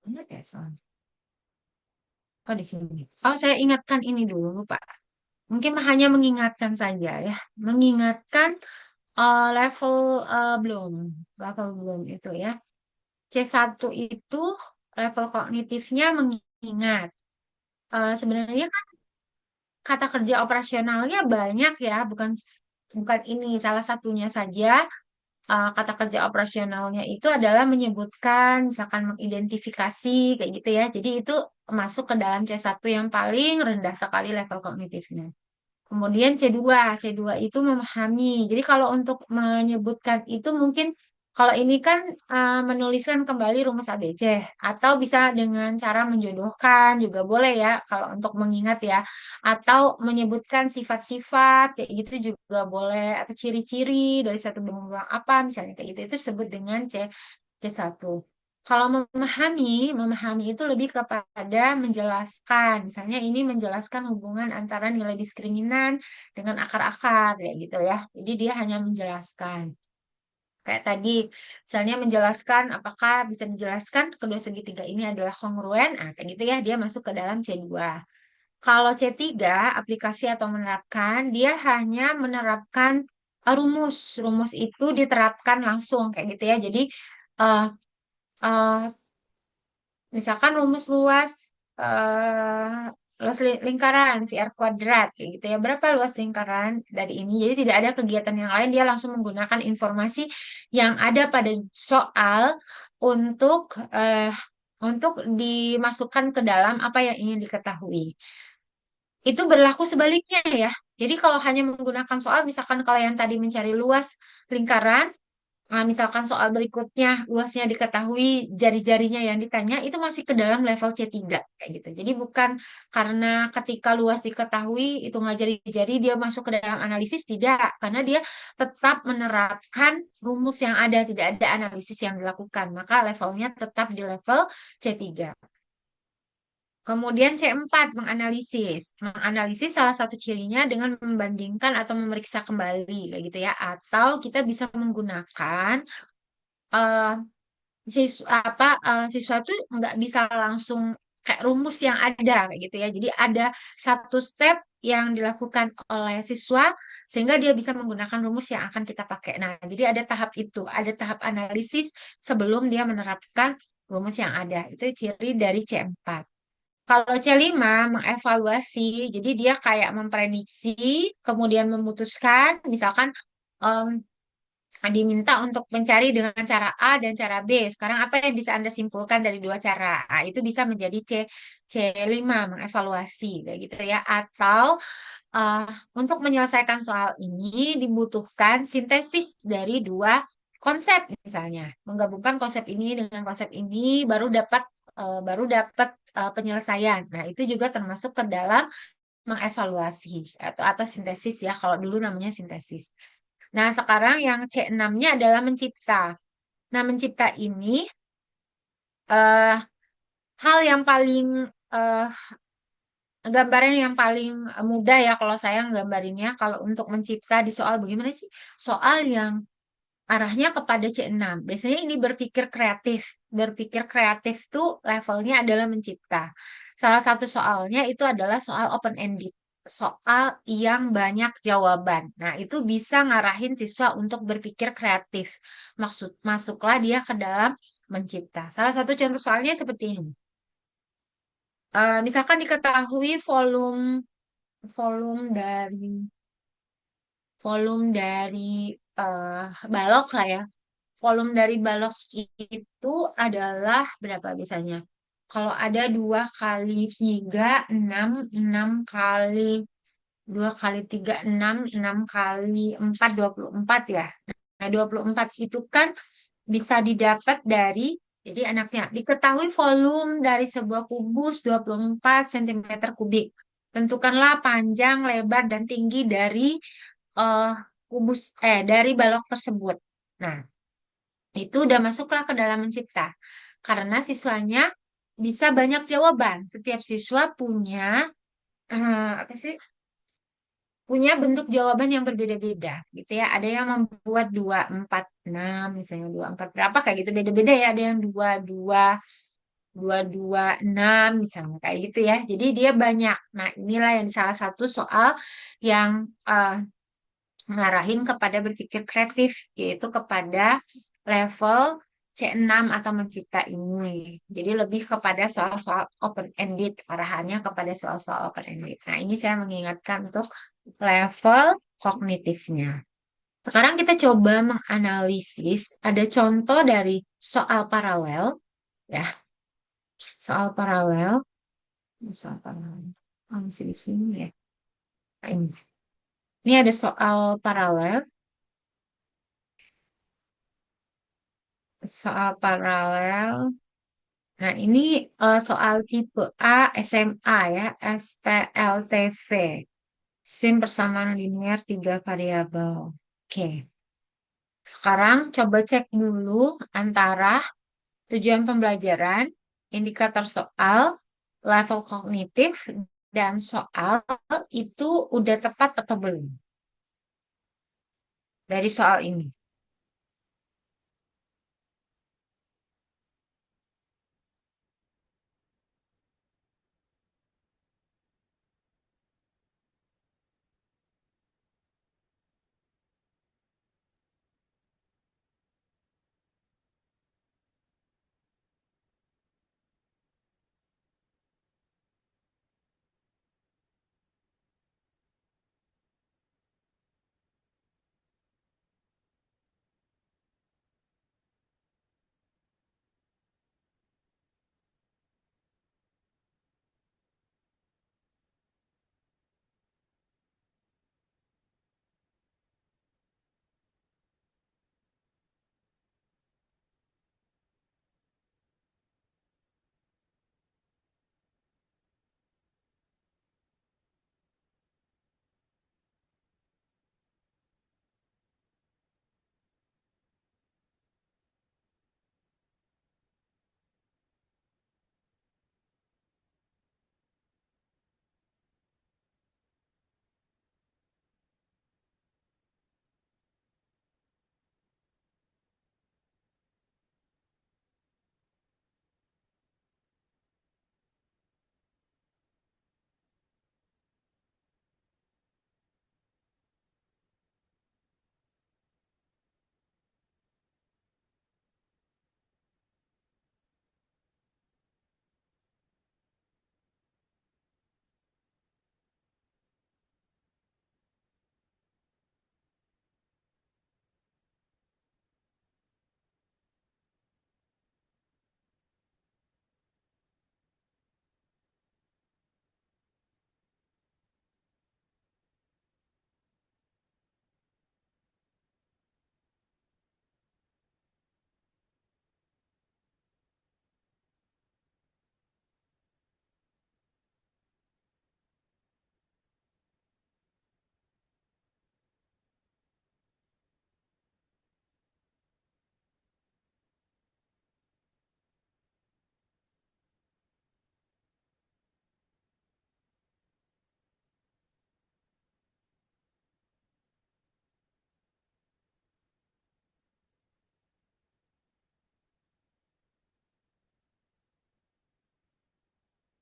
Ingat ya soal. Oh, di sini. Oh, saya ingatkan ini dulu, Pak. Mungkin hanya mengingatkan saja ya. Mengingatkan level belum. Level belum itu ya. C1 itu level kognitifnya mengingat. Sebenarnya kan kata kerja operasionalnya banyak ya, bukan bukan ini salah satunya saja. Kata kerja operasionalnya itu adalah menyebutkan, misalkan mengidentifikasi kayak gitu ya. Jadi itu masuk ke dalam C1 yang paling rendah sekali level kognitifnya. Kemudian C2 itu memahami. Jadi kalau untuk menyebutkan itu mungkin kalau ini kan menuliskan kembali rumus ABC atau bisa dengan cara menjodohkan juga boleh ya kalau untuk mengingat ya atau menyebutkan sifat-sifat kayak gitu juga boleh atau ciri-ciri dari satu benang apa misalnya kayak gitu itu disebut dengan C1. Kalau memahami itu lebih kepada menjelaskan. Misalnya ini menjelaskan hubungan antara nilai diskriminan dengan akar-akar, ya gitu ya. Jadi dia hanya menjelaskan. Kayak tadi, misalnya menjelaskan apakah bisa dijelaskan kedua segitiga ini adalah kongruen. Nah, kayak gitu ya, dia masuk ke dalam C2. Kalau C3, aplikasi atau menerapkan, dia hanya menerapkan rumus. Rumus itu diterapkan langsung, kayak gitu ya. Jadi, eh, eh, misalkan rumus luas lingkaran VR kuadrat kayak gitu ya. Berapa luas lingkaran dari ini? Jadi tidak ada kegiatan yang lain, dia langsung menggunakan informasi yang ada pada soal untuk eh, untuk dimasukkan ke dalam apa yang ingin diketahui. Itu berlaku sebaliknya ya. Jadi kalau hanya menggunakan soal, misalkan kalau yang tadi mencari luas lingkaran, misalkan soal berikutnya luasnya diketahui jari-jarinya yang ditanya itu masih ke dalam level C3 kayak gitu. Jadi bukan karena ketika luas diketahui itu ngajari jari dia masuk ke dalam analisis tidak, karena dia tetap menerapkan rumus yang ada, tidak ada analisis yang dilakukan. Maka levelnya tetap di level C3. Kemudian C4 menganalisis. Menganalisis salah satu cirinya dengan membandingkan atau memeriksa kembali kayak gitu ya. Atau kita bisa menggunakan eh, siswa tuh nggak bisa langsung kayak rumus yang ada kayak gitu ya. Jadi ada satu step yang dilakukan oleh siswa sehingga dia bisa menggunakan rumus yang akan kita pakai. Nah, jadi ada tahap itu, ada tahap analisis sebelum dia menerapkan rumus yang ada. Itu ciri dari C4. Kalau C5 mengevaluasi, jadi dia kayak memprediksi, kemudian memutuskan, misalkan diminta untuk mencari dengan cara A dan cara B. Sekarang apa yang bisa Anda simpulkan dari dua cara? Nah, itu bisa menjadi C5 mengevaluasi kayak gitu ya. Atau eh, untuk menyelesaikan soal ini dibutuhkan sintesis dari dua konsep misalnya. Menggabungkan konsep ini dengan konsep ini baru dapat penyelesaian. Nah, itu juga termasuk ke dalam mengevaluasi atau sintesis ya. Kalau dulu namanya sintesis. Nah, sekarang yang C6-nya adalah mencipta. Nah, mencipta ini eh, hal yang paling eh, gambaran yang paling mudah ya kalau saya nggambarinnya kalau untuk mencipta di soal bagaimana sih? Soal yang arahnya kepada C6. Biasanya ini berpikir kreatif. Berpikir kreatif tuh levelnya adalah mencipta. Salah satu soalnya itu adalah soal open-ended. soal yang banyak jawaban. Nah, itu bisa ngarahin siswa untuk berpikir kreatif. Masuklah dia ke dalam mencipta. Salah satu contoh soalnya seperti ini. Misalkan diketahui volume dari volume dari eh, balok lah ya. Volume dari balok itu adalah berapa biasanya? Kalau ada 2 kali 3 6 6 kali 4 24 ya. Nah, 24 itu kan bisa didapat dari, jadi anaknya diketahui volume dari sebuah kubus 24 cm kubik. Tentukanlah panjang, lebar, dan tinggi dari eh, dari balok tersebut. Nah, itu udah masuklah ke dalam mencipta. Karena siswanya bisa banyak jawaban. Setiap siswa punya apa sih? Punya bentuk jawaban yang berbeda-beda gitu ya. Ada yang membuat 2 4 6 misalnya 2 4 berapa kayak gitu beda-beda ya. Ada yang 2 2 6 misalnya kayak gitu ya. Jadi dia banyak. Nah, inilah yang salah satu soal yang ngarahin kepada berpikir kreatif, yaitu kepada level C6 atau mencipta ini. Jadi lebih kepada soal-soal open-ended, arahannya kepada soal-soal open-ended. Nah, ini saya mengingatkan untuk level kognitifnya. Sekarang kita coba menganalisis, ada contoh dari soal paralel, ya, soal paralel, soal paralel. Oh, masih di sini ya. Nah, ini ada soal paralel. Soal paralel. Nah, ini soal tipe A SMA ya, SPLTV. SIM persamaan linear 3 variabel. Oke. Sekarang coba cek dulu antara tujuan pembelajaran, indikator soal, level kognitif, dan soal itu udah tepat atau belum dari soal ini.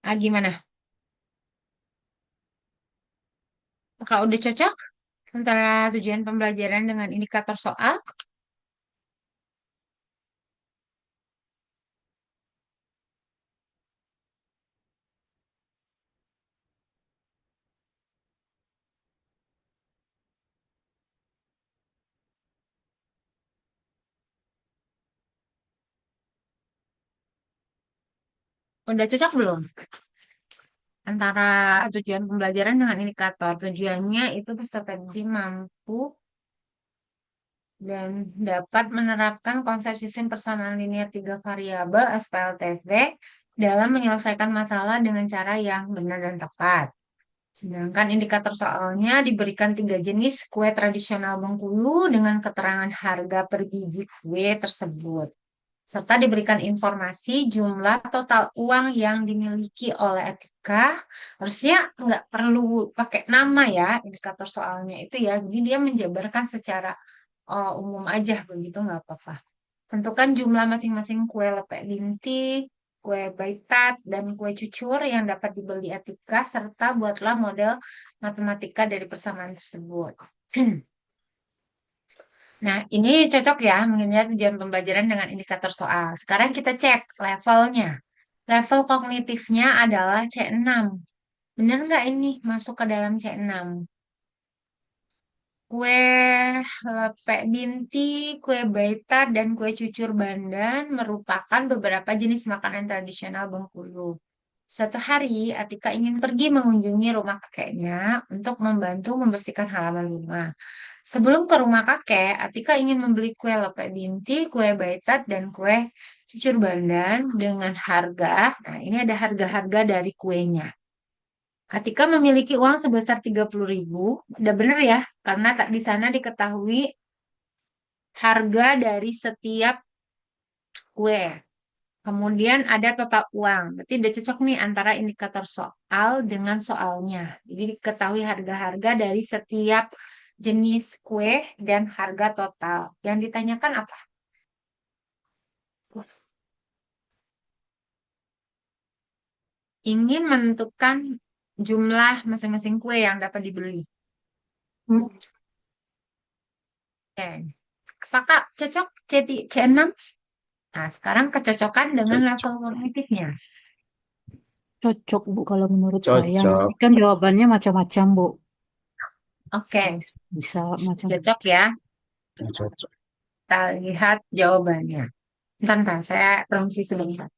Ah, gimana? Apakah udah cocok antara tujuan pembelajaran dengan indikator soal? Udah cocok belum? Antara tujuan pembelajaran dengan indikator. Tujuannya itu peserta didik mampu dan dapat menerapkan konsep sistem personal linear tiga variabel SPLTV dalam menyelesaikan masalah dengan cara yang benar dan tepat. Sedangkan indikator soalnya diberikan tiga jenis kue tradisional Bengkulu dengan keterangan harga per biji kue tersebut, serta diberikan informasi jumlah total uang yang dimiliki oleh Etika. Harusnya nggak perlu pakai nama ya indikator soalnya itu ya, jadi dia menjabarkan secara umum aja begitu nggak apa-apa. Tentukan jumlah masing-masing kue lepek binti, kue baitat, dan kue cucur yang dapat dibeli Etika, serta buatlah model matematika dari persamaan tersebut. Nah, ini cocok ya mengingat tujuan pembelajaran dengan indikator soal. Sekarang kita cek levelnya. Level kognitifnya adalah C6. Benar nggak ini masuk ke dalam C6? Kue lepek binti, kue baitat, dan kue cucur bandan merupakan beberapa jenis makanan tradisional Bengkulu. Suatu hari, Atika ingin pergi mengunjungi rumah kakeknya untuk membantu membersihkan halaman rumah. Sebelum ke rumah kakek, Atika ingin membeli kue lepek binti, kue baitat, dan kue cucur bandan dengan harga. Nah, ini ada harga-harga dari kuenya. Atika memiliki uang sebesar 30.000. Udah bener ya, karena tak di sana diketahui harga dari setiap kue. Kemudian ada total uang. Berarti udah cocok nih antara indikator soal dengan soalnya. Jadi diketahui harga-harga dari setiap jenis kue dan harga total. Yang ditanyakan apa? Ingin menentukan jumlah masing-masing kue yang dapat dibeli. Oke. Apakah cocok C6? Nah, sekarang kecocokan dengan level kognitifnya. Cocok, Bu, kalau menurut saya. Cocok. Nanti kan jawabannya macam-macam, Bu. Oke, Bisa macam. cocok ya. Cocok. Kita lihat jawabannya. Bentar, saya permisi sebentar.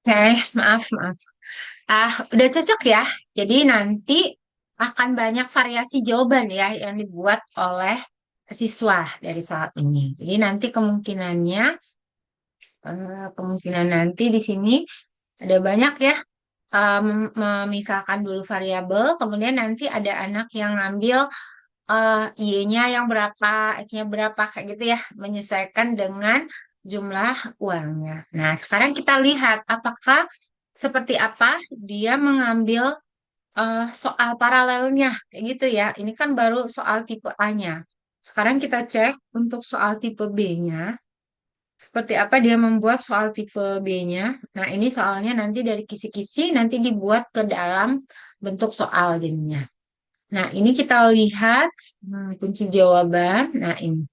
Oke, maaf. Udah cocok ya. Jadi nanti akan banyak variasi jawaban ya yang dibuat oleh siswa dari soal ini. Jadi nanti kemungkinan nanti di sini ada banyak ya, memisahkan dulu variabel, kemudian nanti ada anak yang ngambil Y-nya yang berapa, X-nya berapa, kayak gitu ya, menyesuaikan dengan jumlah uangnya. Nah, sekarang kita lihat apakah seperti apa dia mengambil soal paralelnya, kayak gitu ya. Ini kan baru soal tipe A-nya. Sekarang kita cek untuk soal tipe B-nya, seperti apa dia membuat soal tipe B-nya. Nah, ini soalnya nanti dari kisi-kisi nanti dibuat ke dalam bentuk soal jadinya. Nah, ini kita lihat kunci jawaban. Nah, ini.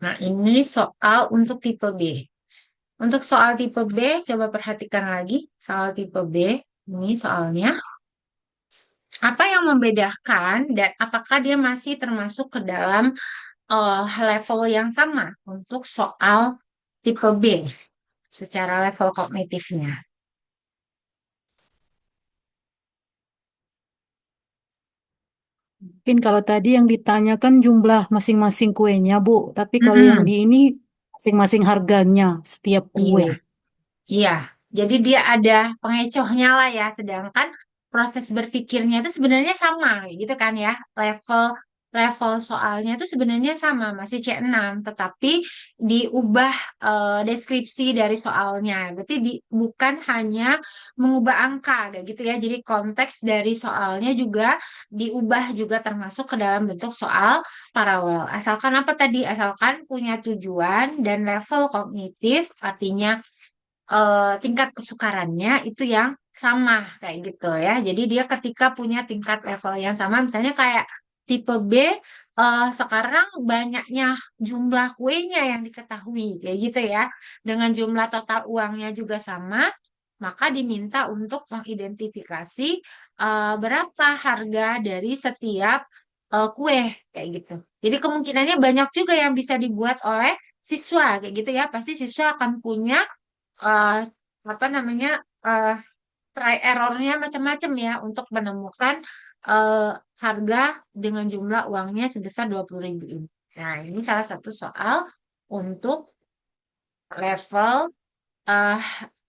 Nah, ini soal untuk tipe B. Untuk soal tipe B, coba perhatikan lagi. Soal tipe B, ini soalnya. Apa yang membedakan dan apakah dia masih termasuk ke dalam level yang sama untuk soal tipe B secara level kognitifnya? Mungkin Mungkin kalau tadi yang ditanyakan jumlah masing-masing kuenya, Bu. Tapi kalau yang Mm-mm. di ini masing-masing harganya setiap Iya. kue. Iya, jadi dia ada pengecohnya lah ya, sedangkan proses berpikirnya itu sebenarnya sama, gitu kan ya. Level level soalnya itu sebenarnya sama, masih C6, tetapi diubah deskripsi dari soalnya. Berarti bukan hanya mengubah angka, kayak gitu ya. Jadi konteks dari soalnya juga diubah juga termasuk ke dalam bentuk soal paralel. Asalkan apa tadi? Asalkan punya tujuan dan level kognitif, artinya tingkat kesukarannya itu yang sama kayak gitu ya. Jadi dia ketika punya tingkat level yang sama, misalnya kayak tipe B, sekarang banyaknya jumlah kuenya yang diketahui kayak gitu ya. Dengan jumlah total uangnya juga sama, maka diminta untuk mengidentifikasi berapa harga dari setiap kue kayak gitu. Jadi kemungkinannya banyak juga yang bisa dibuat oleh siswa kayak gitu ya. Pasti siswa akan punya eh, apa namanya eh, try errornya macam-macam ya untuk menemukan eh, harga dengan jumlah uangnya sebesar 20.000 ini. Nah, ini salah satu soal untuk level eh,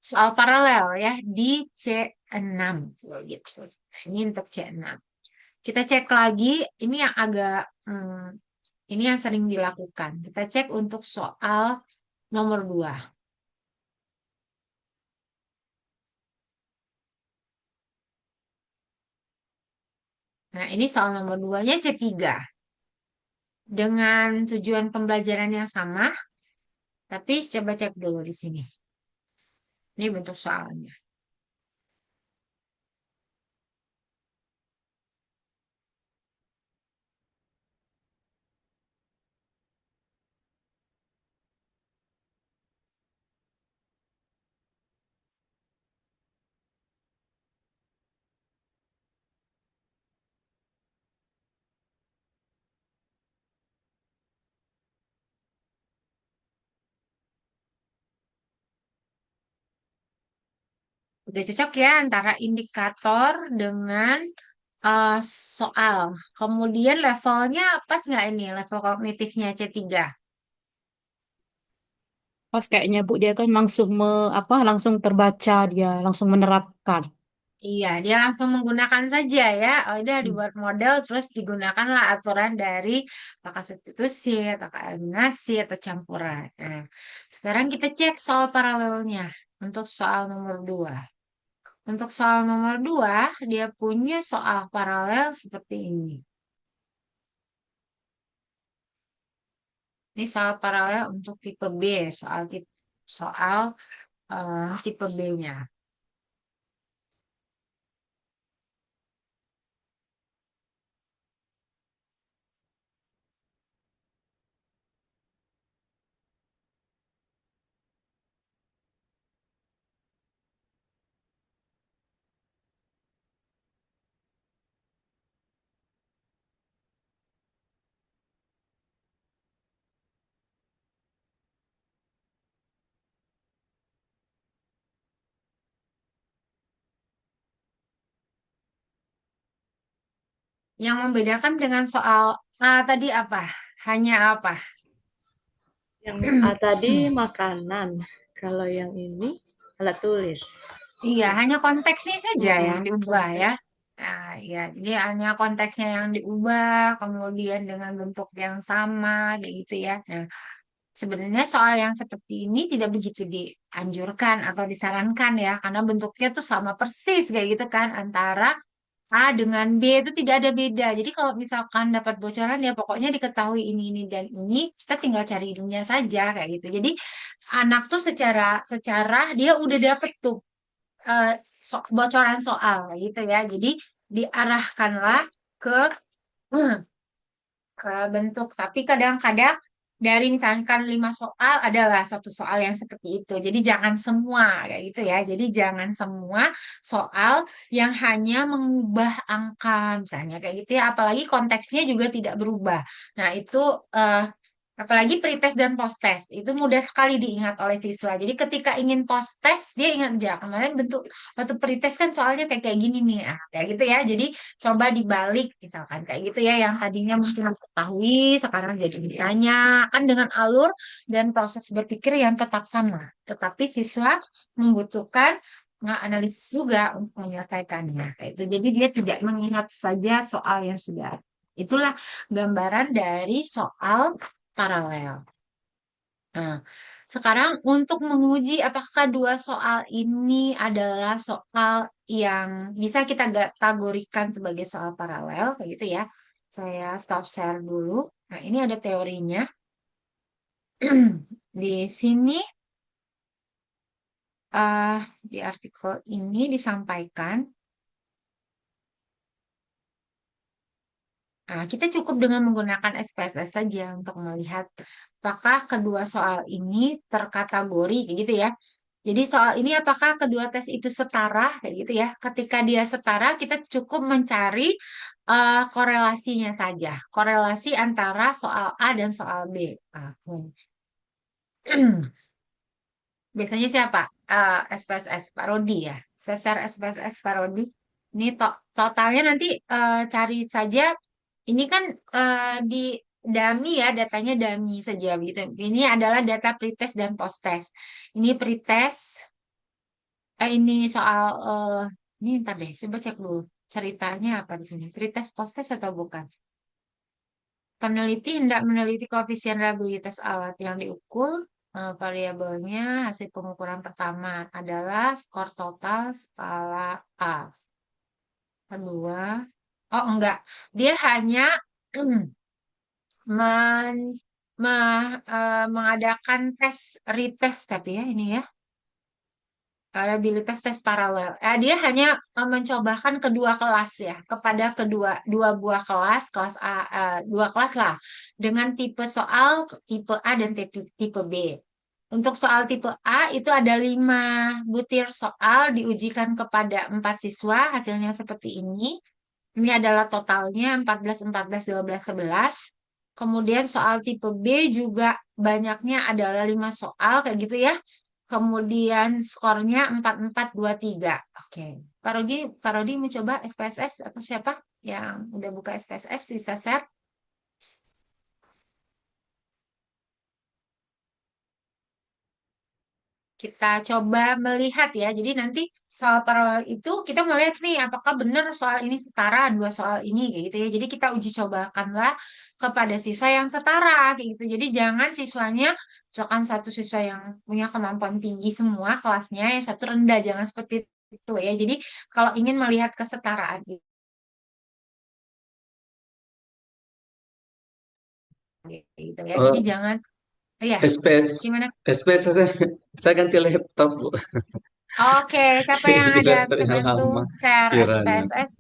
soal paralel ya di C6 gitu. Ini untuk C6. Kita cek lagi, ini yang agak ini yang sering dilakukan. Kita cek untuk soal nomor 2. Nah, ini soal nomor 2-nya C3. Dengan tujuan pembelajaran yang sama, tapi coba cek dulu di sini. Ini bentuk soalnya. Udah cocok ya antara indikator dengan eh, soal. Kemudian levelnya pas nggak ini? Level kognitifnya C3. Pas kayaknya Bu dia kan langsung langsung terbaca dia, langsung menerapkan. Iya, dia langsung menggunakan saja ya. Oh, udah Hmm. dibuat model, terus digunakanlah aturan dari apakah substitusi, apakah eliminasi, atau campuran. Nah, sekarang kita cek soal paralelnya untuk soal nomor 2. Untuk soal nomor 2, dia punya soal paralel seperti ini. Ini soal paralel untuk tipe B, soal tipe B-nya. Yang membedakan dengan soal A tadi apa? Hanya apa? Yang A tadi makanan, kalau yang ini alat tulis. Iya, hanya konteksnya saja yang diubah ya. Konteks. Nah, ya, jadi hanya konteksnya yang diubah, kemudian dengan bentuk yang sama, kayak gitu ya. Nah, sebenarnya soal yang seperti ini tidak begitu dianjurkan atau disarankan ya, karena bentuknya tuh sama persis kayak gitu kan antara A dengan B itu tidak ada beda. Jadi kalau misalkan dapat bocoran ya pokoknya diketahui ini dan ini, kita tinggal cari ininya saja kayak gitu. Jadi anak tuh secara secara dia udah dapet tuh eh, bocoran soal kayak gitu ya. Jadi diarahkanlah ke ke bentuk. Tapi kadang-kadang dari misalkan 5 soal adalah satu soal yang seperti itu. Jadi jangan semua kayak gitu ya. Jadi jangan semua soal yang hanya mengubah angka misalnya kayak gitu ya. Apalagi konteksnya juga tidak berubah. Nah itu eh, Apalagi pretest dan posttest itu mudah sekali diingat oleh siswa. Jadi ketika ingin posttest dia ingat aja kemarin bentuk waktu pretest kan soalnya kayak gini nih, kayak gitu ya. Jadi coba dibalik misalkan kayak gitu ya yang tadinya mungkin ketahui sekarang jadi ditanya kan dengan alur dan proses berpikir yang tetap sama. Tetapi siswa membutuhkan nggak analisis juga untuk menyelesaikannya. Kayak itu. Jadi dia tidak mengingat saja soal yang sudah. Itulah gambaran dari soal paralel. Nah, sekarang untuk menguji apakah dua soal ini adalah soal yang bisa kita kategorikan sebagai soal paralel, kayak gitu ya. Saya stop share dulu. Nah, ini ada teorinya. Di sini, eh, di artikel ini disampaikan, nah, kita cukup dengan menggunakan SPSS saja untuk melihat apakah kedua soal ini terkategori, kayak gitu ya. Jadi soal ini apakah kedua tes itu setara, kayak gitu ya. Ketika dia setara, kita cukup mencari korelasinya saja. Korelasi antara soal A dan soal B. Ah, Biasanya siapa? SPSS, Pak Rodi ya. Saya share SPSS Pak Rodi. Ini totalnya nanti cari saja. Ini kan di dummy ya, datanya dummy saja begitu. Ini adalah data pretest dan posttest. Ini pretest. Ini soal ini ntar deh, coba cek dulu ceritanya apa di sini. Pretest posttest atau bukan? Peneliti hendak meneliti koefisien reliabilitas alat yang diukur. Variabelnya hasil pengukuran pertama adalah skor total skala A. Kedua, oh enggak, dia hanya men, mengadakan tes retest tapi ya ini ya. Reliabilitas tes paralel. Dia hanya mencobakan kedua kelas ya, kepada dua buah kelas, kelas A, dua kelas lah, dengan tipe soal tipe A dan tipe B. Untuk soal tipe A itu ada 5 butir soal diujikan kepada 4 siswa, hasilnya seperti ini. Ini adalah totalnya 14, 14, 12, 11. Kemudian soal tipe B juga banyaknya adalah 5 soal kayak gitu ya. Kemudian skornya 4, 4, 2, 3. Oke. Pak Rodi mau coba SPSS atau siapa yang udah buka SPSS bisa share? Kita coba melihat ya. Jadi nanti soal paralel itu kita melihat nih apakah benar soal ini setara dua soal ini kayak gitu ya. Jadi kita uji cobakanlah kepada siswa yang setara kayak gitu. Jadi jangan siswanya misalkan satu siswa yang punya kemampuan tinggi semua kelasnya, yang satu rendah, jangan seperti itu ya. Jadi kalau ingin melihat kesetaraan gitu ya. Jadi Eh, jangan ya SPS, gimana? SPS saya ganti laptop, Bu. Oke, siapa yang Jadi ada bisa laptopnya bantu lama share kiranya. SPSS?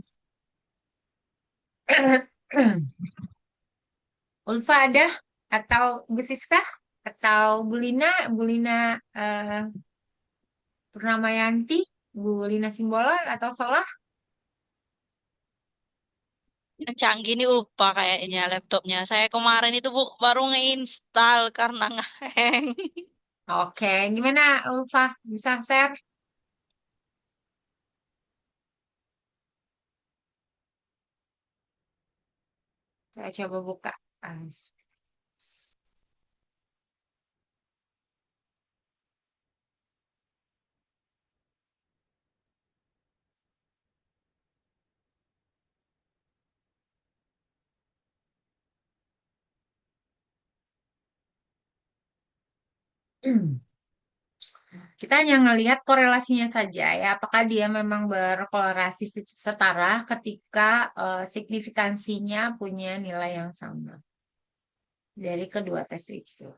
Ulfa ada atau Bu Siska atau Bu Lina Purnamayanti, Bu Lina Simbolon atau Solah? Yang canggih nih lupa kayaknya laptopnya. Saya kemarin itu Bu baru ngeinstal karena ngeheng. Oke, gimana Ulfa? Bisa share? Saya coba buka. Kita hanya ngelihat korelasinya saja ya, apakah dia memang berkorelasi setara ketika signifikansinya punya nilai yang sama dari kedua tes itu.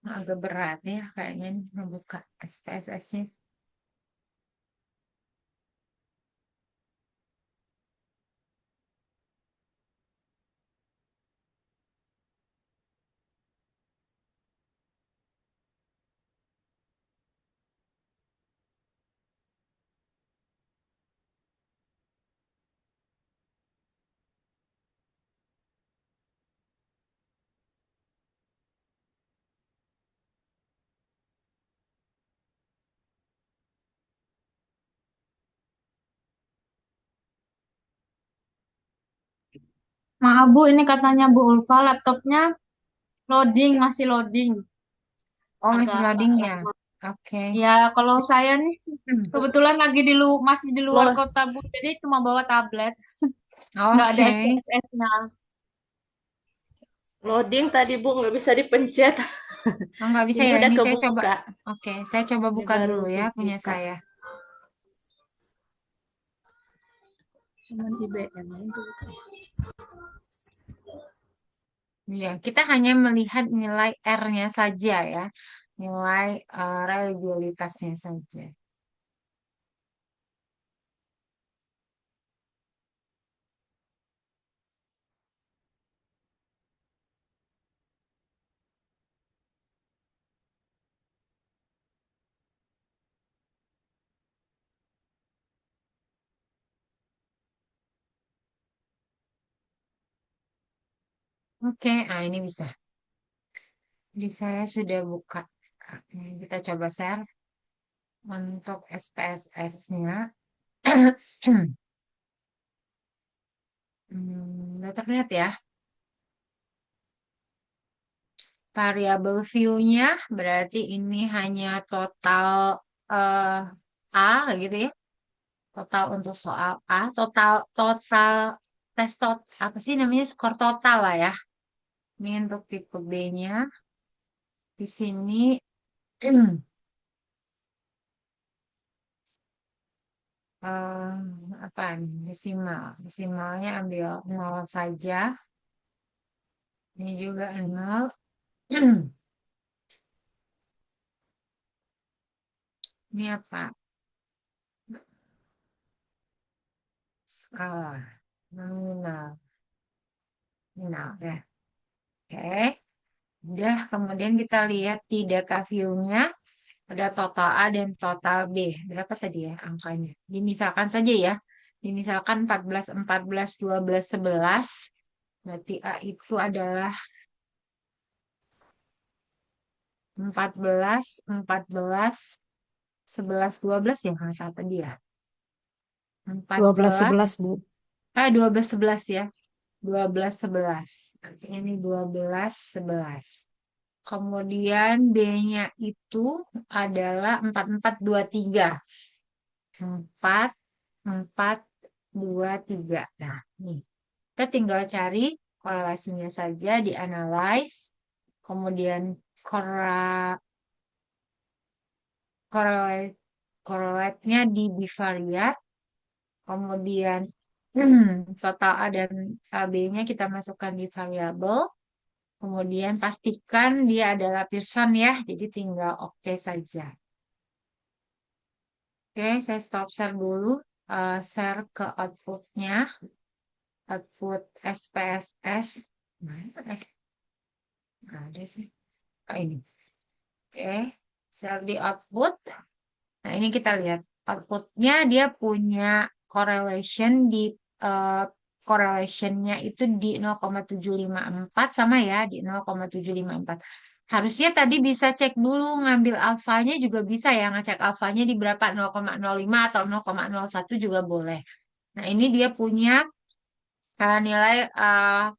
Agak berat ya kayaknya nih membuka SPSS-nya. Maaf Bu, ini katanya Bu Ulfa laptopnya loading, masih loading. Oh, masih Agak loading ya. lama. Oke. Ya, kalau saya nih Hmm. kebetulan lagi masih di luar Loh, kota Bu, jadi cuma bawa tablet, nggak ada Oke. SPSS-nya. loading tadi Bu nggak bisa dipencet. Oh, nggak bisa Ini ya. udah Ini saya coba. kebuka. Oke, saya coba Ini buka baru dulu ya punya kebuka. saya. Cuman IBM itu. Iya, kita hanya melihat nilai R-nya saja ya. Nilai reliabilitasnya saja. Oke, ini bisa. Jadi saya sudah buka. Kita coba share untuk SPSS-nya. Udah terlihat ya. Variable view-nya berarti ini hanya total eh, A gitu ya. Total untuk soal A, total tes apa sih namanya skor total lah ya. Ini untuk tipe B-nya di sini eh, apa nih? Desimal. Desimalnya ambil 0 saja. Ini juga 0. Ini apa? Skala. Nominal. Nominal ya. Oke. Udah, kemudian kita lihat di data view-nya ada total A dan total B. Berapa tadi ya angkanya? Dimisalkan saja ya. Dimisalkan 14, 14, 12, 11. Berarti A itu adalah 14, 14, 11, 12 ya kalau salah tadi ya. 12 11 14, Bu. 12, 11 ya. 12, 11. Nanti ini 12, 11. Kemudian B-nya itu adalah 4, 4, 2, 3. 4, 4, 2, 3. Nah, nih. Kita tinggal cari korelasinya saja, dianalyze. Kemudian correlate, correlate, correlate-nya di bivariate. Kemudian total A dan B-nya kita masukkan di variabel. Kemudian pastikan dia adalah Pearson ya, jadi tinggal oke saja. Oke, saya stop share dulu. Share ke outputnya, output SPSS. Mana nggak ada sih. Oh, ini. Oke, share di output. Nah, ini kita lihat outputnya dia punya correlation di eh, correlationnya itu di 0,754 sama ya di 0,754. Harusnya tadi bisa cek dulu ngambil alfanya juga bisa ya ngecek alfanya di berapa 0,05 atau 0,01 juga boleh. Nah, ini dia punya nilai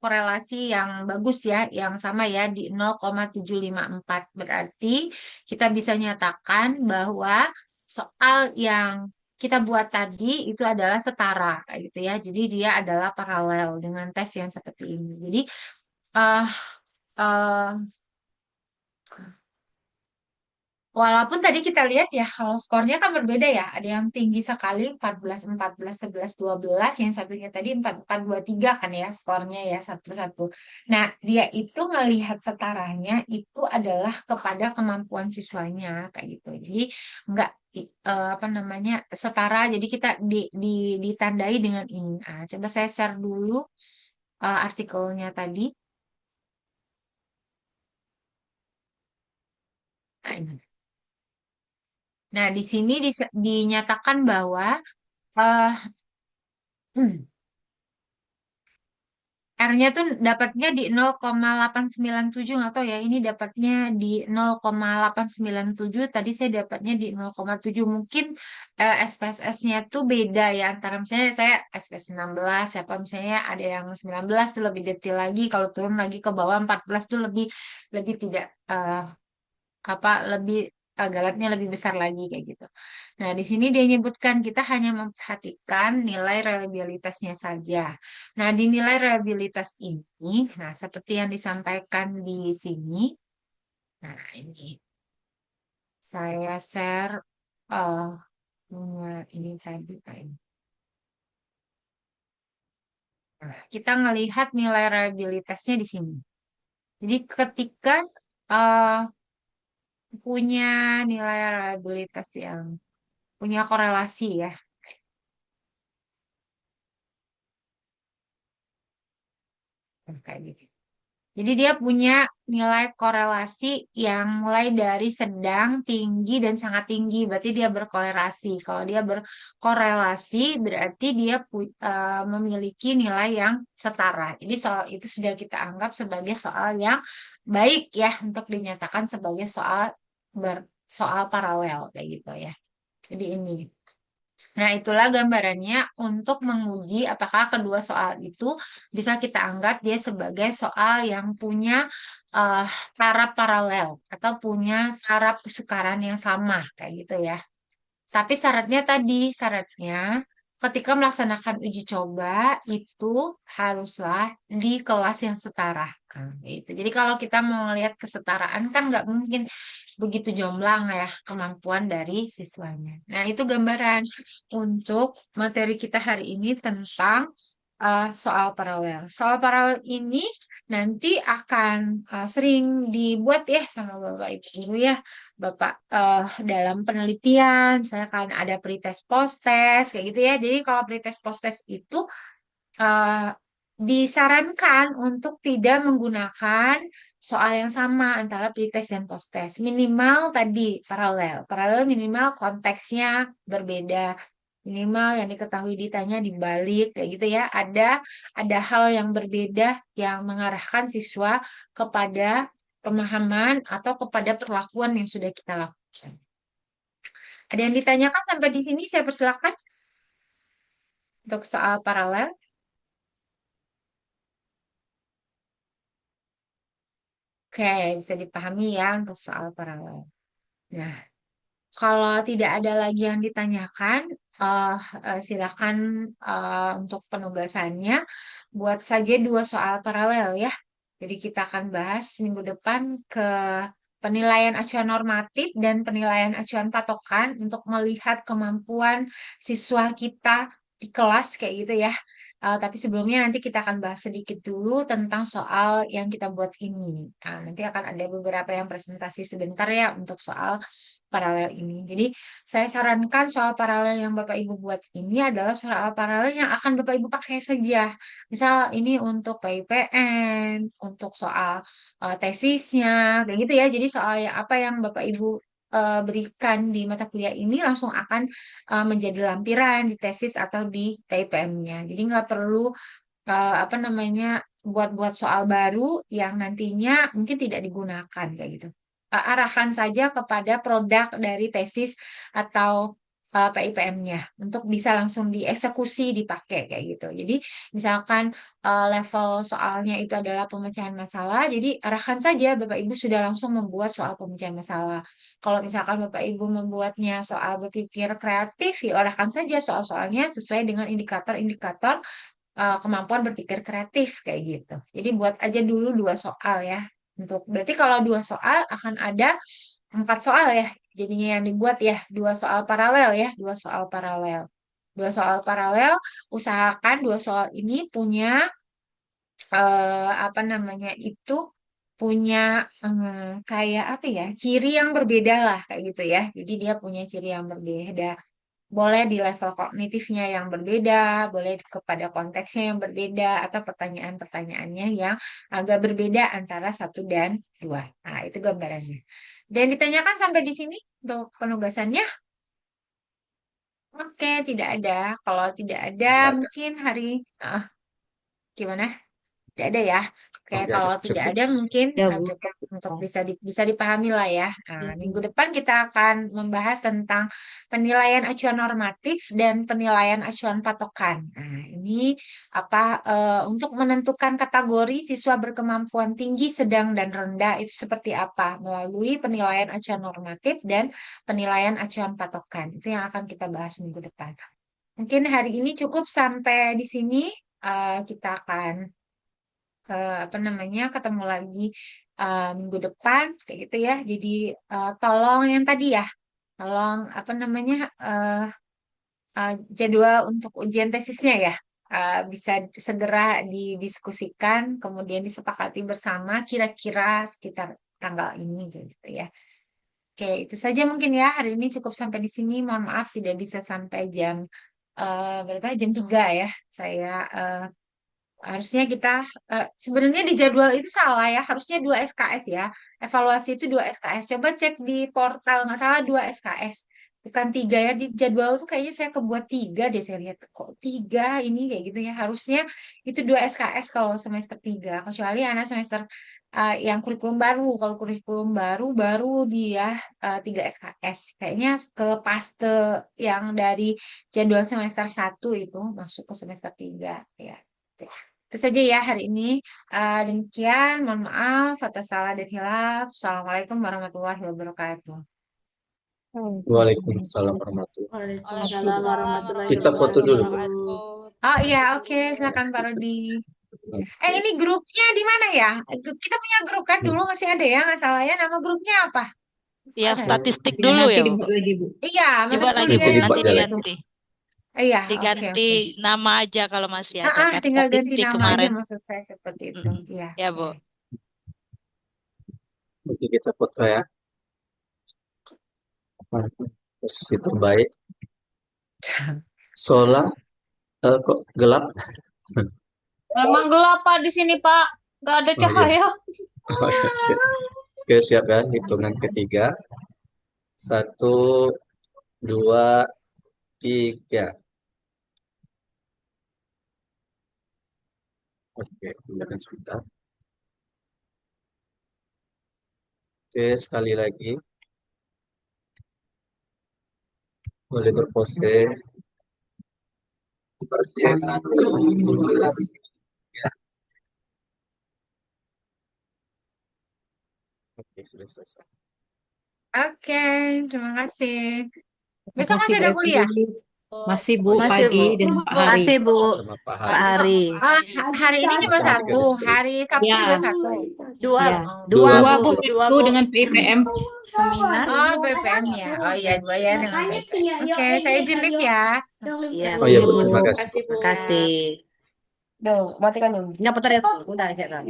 korelasi yang bagus ya, yang sama ya di 0,754. Berarti kita bisa nyatakan bahwa soal yang kita buat tadi itu adalah setara, kayak gitu ya. Jadi dia adalah paralel dengan tes yang seperti ini. Jadi eh eh, walaupun tadi kita lihat ya, kalau skornya kan berbeda ya. Ada yang tinggi sekali 14, 14, 11, 12. Yang satunya tadi 4, 4, 2, 3 kan ya skornya ya satu-satu. Nah, dia itu ngelihat setaranya itu adalah kepada kemampuan siswanya kayak gitu. Jadi enggak apa namanya setara. Jadi kita ditandai dengan ini. Coba saya share dulu artikelnya tadi. Nah, ini. Nah, di sini dinyatakan bahwa eh, R-nya tuh dapatnya di 0,897, nggak tahu ya. Ini dapatnya di 0,897. Tadi saya dapatnya di 0,7. Mungkin SPSS-nya tuh beda ya antara misalnya saya SPS 16, siapa misalnya ada yang 19 tuh lebih detail lagi. Kalau turun lagi ke bawah 14 tuh lebih lebih tidak apa lebih galatnya lebih besar lagi kayak gitu. Nah, di sini dia nyebutkan kita hanya memperhatikan nilai reliabilitasnya saja. Nah, di nilai reliabilitas ini, nah seperti yang disampaikan di sini, nah ini saya share eh ini tadi Pak. Nah, kita ngelihat nilai reliabilitasnya di sini. Jadi ketika eh, punya nilai reliabilitas yang punya korelasi ya, kayak gitu. Jadi dia punya nilai korelasi yang mulai dari sedang, tinggi, dan sangat tinggi. Berarti dia berkorelasi. Kalau dia berkorelasi, berarti dia memiliki nilai yang setara. Jadi soal itu sudah kita anggap sebagai soal yang baik ya untuk dinyatakan sebagai soal paralel kayak gitu ya. Jadi ini. Nah, itulah gambarannya untuk menguji apakah kedua soal itu bisa kita anggap dia sebagai soal yang punya eh, taraf paralel atau punya taraf kesukaran yang sama, kayak gitu ya. Tapi syaratnya ketika melaksanakan uji coba itu haruslah di kelas yang setara. Nah, gitu. Jadi kalau kita mau lihat kesetaraan kan nggak mungkin begitu jomplang ya kemampuan dari siswanya. Nah, itu gambaran untuk materi kita hari ini tentang soal paralel. Soal paralel ini nanti akan sering dibuat ya sama Bapak Ibu guru ya. Bapak dalam penelitian, saya kan ada pretest post-test kayak gitu ya. Jadi kalau pretest post-test itu eh, disarankan untuk tidak menggunakan soal yang sama antara pretest dan post-test. Minimal tadi paralel. Paralel minimal konteksnya berbeda. Minimal yang diketahui ditanya dibalik kayak gitu ya. Ada hal yang berbeda yang mengarahkan siswa kepada pemahaman atau kepada perlakuan yang sudah kita lakukan. Ada yang ditanyakan sampai di sini? Saya persilakan untuk soal paralel. Oke, bisa dipahami ya untuk soal paralel. Nah, kalau tidak ada lagi yang ditanyakan, eh silakan untuk penugasannya buat saja dua soal paralel ya. Jadi kita akan bahas minggu depan ke penilaian acuan normatif dan penilaian acuan patokan untuk melihat kemampuan siswa kita di kelas kayak gitu ya. Tapi sebelumnya nanti kita akan bahas sedikit dulu tentang soal yang kita buat ini. Nah, nanti akan ada beberapa yang presentasi sebentar ya untuk soal paralel ini. Jadi saya sarankan soal paralel yang Bapak Ibu buat ini adalah soal paralel yang akan Bapak Ibu pakai saja. Misal ini untuk PIPN, untuk soal tesisnya, kayak gitu ya. Jadi soal yang apa yang Bapak Ibu berikan di mata kuliah ini langsung akan menjadi lampiran di tesis atau di PIPM-nya. Jadi nggak perlu apa namanya buat-buat soal baru yang nantinya mungkin tidak digunakan kayak gitu. Arahkan saja kepada produk dari tesis atau PIPM-nya untuk bisa langsung dieksekusi dipakai kayak gitu. Jadi misalkan level soalnya itu adalah pemecahan masalah, jadi arahkan saja Bapak Ibu sudah langsung membuat soal pemecahan masalah. Kalau misalkan Bapak Ibu membuatnya soal berpikir kreatif, ya arahkan saja soal-soalnya sesuai dengan indikator-indikator kemampuan berpikir kreatif kayak gitu. Jadi buat aja dulu dua soal ya. Untuk berarti kalau dua soal akan ada empat soal ya. Jadinya yang dibuat ya dua soal paralel ya, dua soal paralel. Dua soal paralel, usahakan dua soal ini punya apa namanya itu punya kayak apa ya, ciri yang berbeda lah kayak gitu ya. Jadi dia punya ciri yang berbeda. Boleh di level kognitifnya yang berbeda, boleh kepada konteksnya yang berbeda, atau pertanyaan-pertanyaannya yang agak berbeda antara satu dan dua. Nah, itu gambarannya. Dan ditanyakan sampai di sini untuk penugasannya. Oke, tidak ada. Kalau tidak ada, Nggak ada. mungkin hari... gimana? Tidak ada ya. Oke, Tidak kalau ada, tidak cukup. ada mungkin Ya, Bu. cukup untuk bisa dipahami lah ya. Nah, minggu depan kita akan membahas tentang penilaian acuan normatif dan penilaian acuan patokan. Nah, ini apa untuk menentukan kategori siswa berkemampuan tinggi, sedang, dan rendah itu seperti apa melalui penilaian acuan normatif dan penilaian acuan patokan. Itu yang akan kita bahas minggu depan. Mungkin hari ini cukup sampai di sini. Kita akan apa namanya ketemu lagi minggu depan kayak gitu ya. Jadi tolong yang tadi ya, tolong apa namanya jadwal untuk ujian tesisnya ya bisa segera didiskusikan, kemudian disepakati bersama kira-kira sekitar tanggal ini gitu ya. Oke, itu saja mungkin ya hari ini cukup sampai di sini. Mohon maaf tidak bisa sampai jam berapa? Jam 3 ya. Saya harusnya kita sebenarnya di jadwal itu salah ya, harusnya 2 SKS ya. Evaluasi itu 2 SKS. Coba cek di portal nggak salah 2 SKS. Bukan 3 ya, di jadwal tuh kayaknya saya kebuat 3 deh, saya lihat kok 3 ini kayak gitu ya. Harusnya itu 2 SKS kalau semester 3, kecuali anak semester yang kurikulum baru. Kalau kurikulum baru baru dia 3 SKS. Kayaknya ke paste yang dari jadwal semester 1 itu masuk ke semester 3 ya. Itu saja ya hari ini. Demikian, mohon maaf atas salah dan hilaf. Assalamualaikum warahmatullahi wabarakatuh. Waalaikumsalam warahmatullahi Waalaikumsalam warahmatullahi Kita foto dulu, Bu. wabarakatuh. Oh iya, oke, silakan Pak Rodi. Ini grupnya di mana ya? Kita punya grup kan dulu masih ada ya, nggak salah ya. Nama grupnya apa? Ya, Apa ya? statistik Ya, dulu nanti ya, Bu. dibuat lagi, Bu. Iya, mata Dibuat lagi, kuliah Bu. yang dibuat Nanti ini lagi. itu. diganti. Iya, oke, Diganti oke. nama aja kalau masih ada kan. Tinggal ganti Statistik nama aja kemarin. maksud saya seperti itu. Mm-mm. Iya, Ya, Bu. oke. Oke, kita foto ya. Posisi terbaik. Sola, kok gelap? Memang gelap Pak di sini Pak, nggak ada Oh iya. cahaya. Oh, iya. Oke, siap ya. Hitungan ketiga. 1, 2, 3. Oke, dengarkan sebentar. Oke, sekali lagi. Boleh berpose. Oke, 1, 2, 3. Oke, sudah selesai. Oke, terima kasih. Terima Besok kasih, masih Bu ada Evi. kuliah? Masih, Bu, Oh iya, Masih, pagi Bu. dengan Pak Hari. Makasih Bu, sama Pak Pak Hari. Hari. Hari ini cuma Matematika satu, diskrit. hari Sabtu Ya, juga satu. Dua. ya. Oh, Dua Dua, Bu. Bu, Dua, itu Bu. dengan PIPM. Seminar. oh PPM ya. Oh iya, dua ya dengan PPM. Oke, saya izin live ya. Iya Oh iya, Ya, Bu. Bu. Terima kasih. Kasih, Bu. Makasih. Duh, matikan dulu. Nggak putar ya, udah ya kan.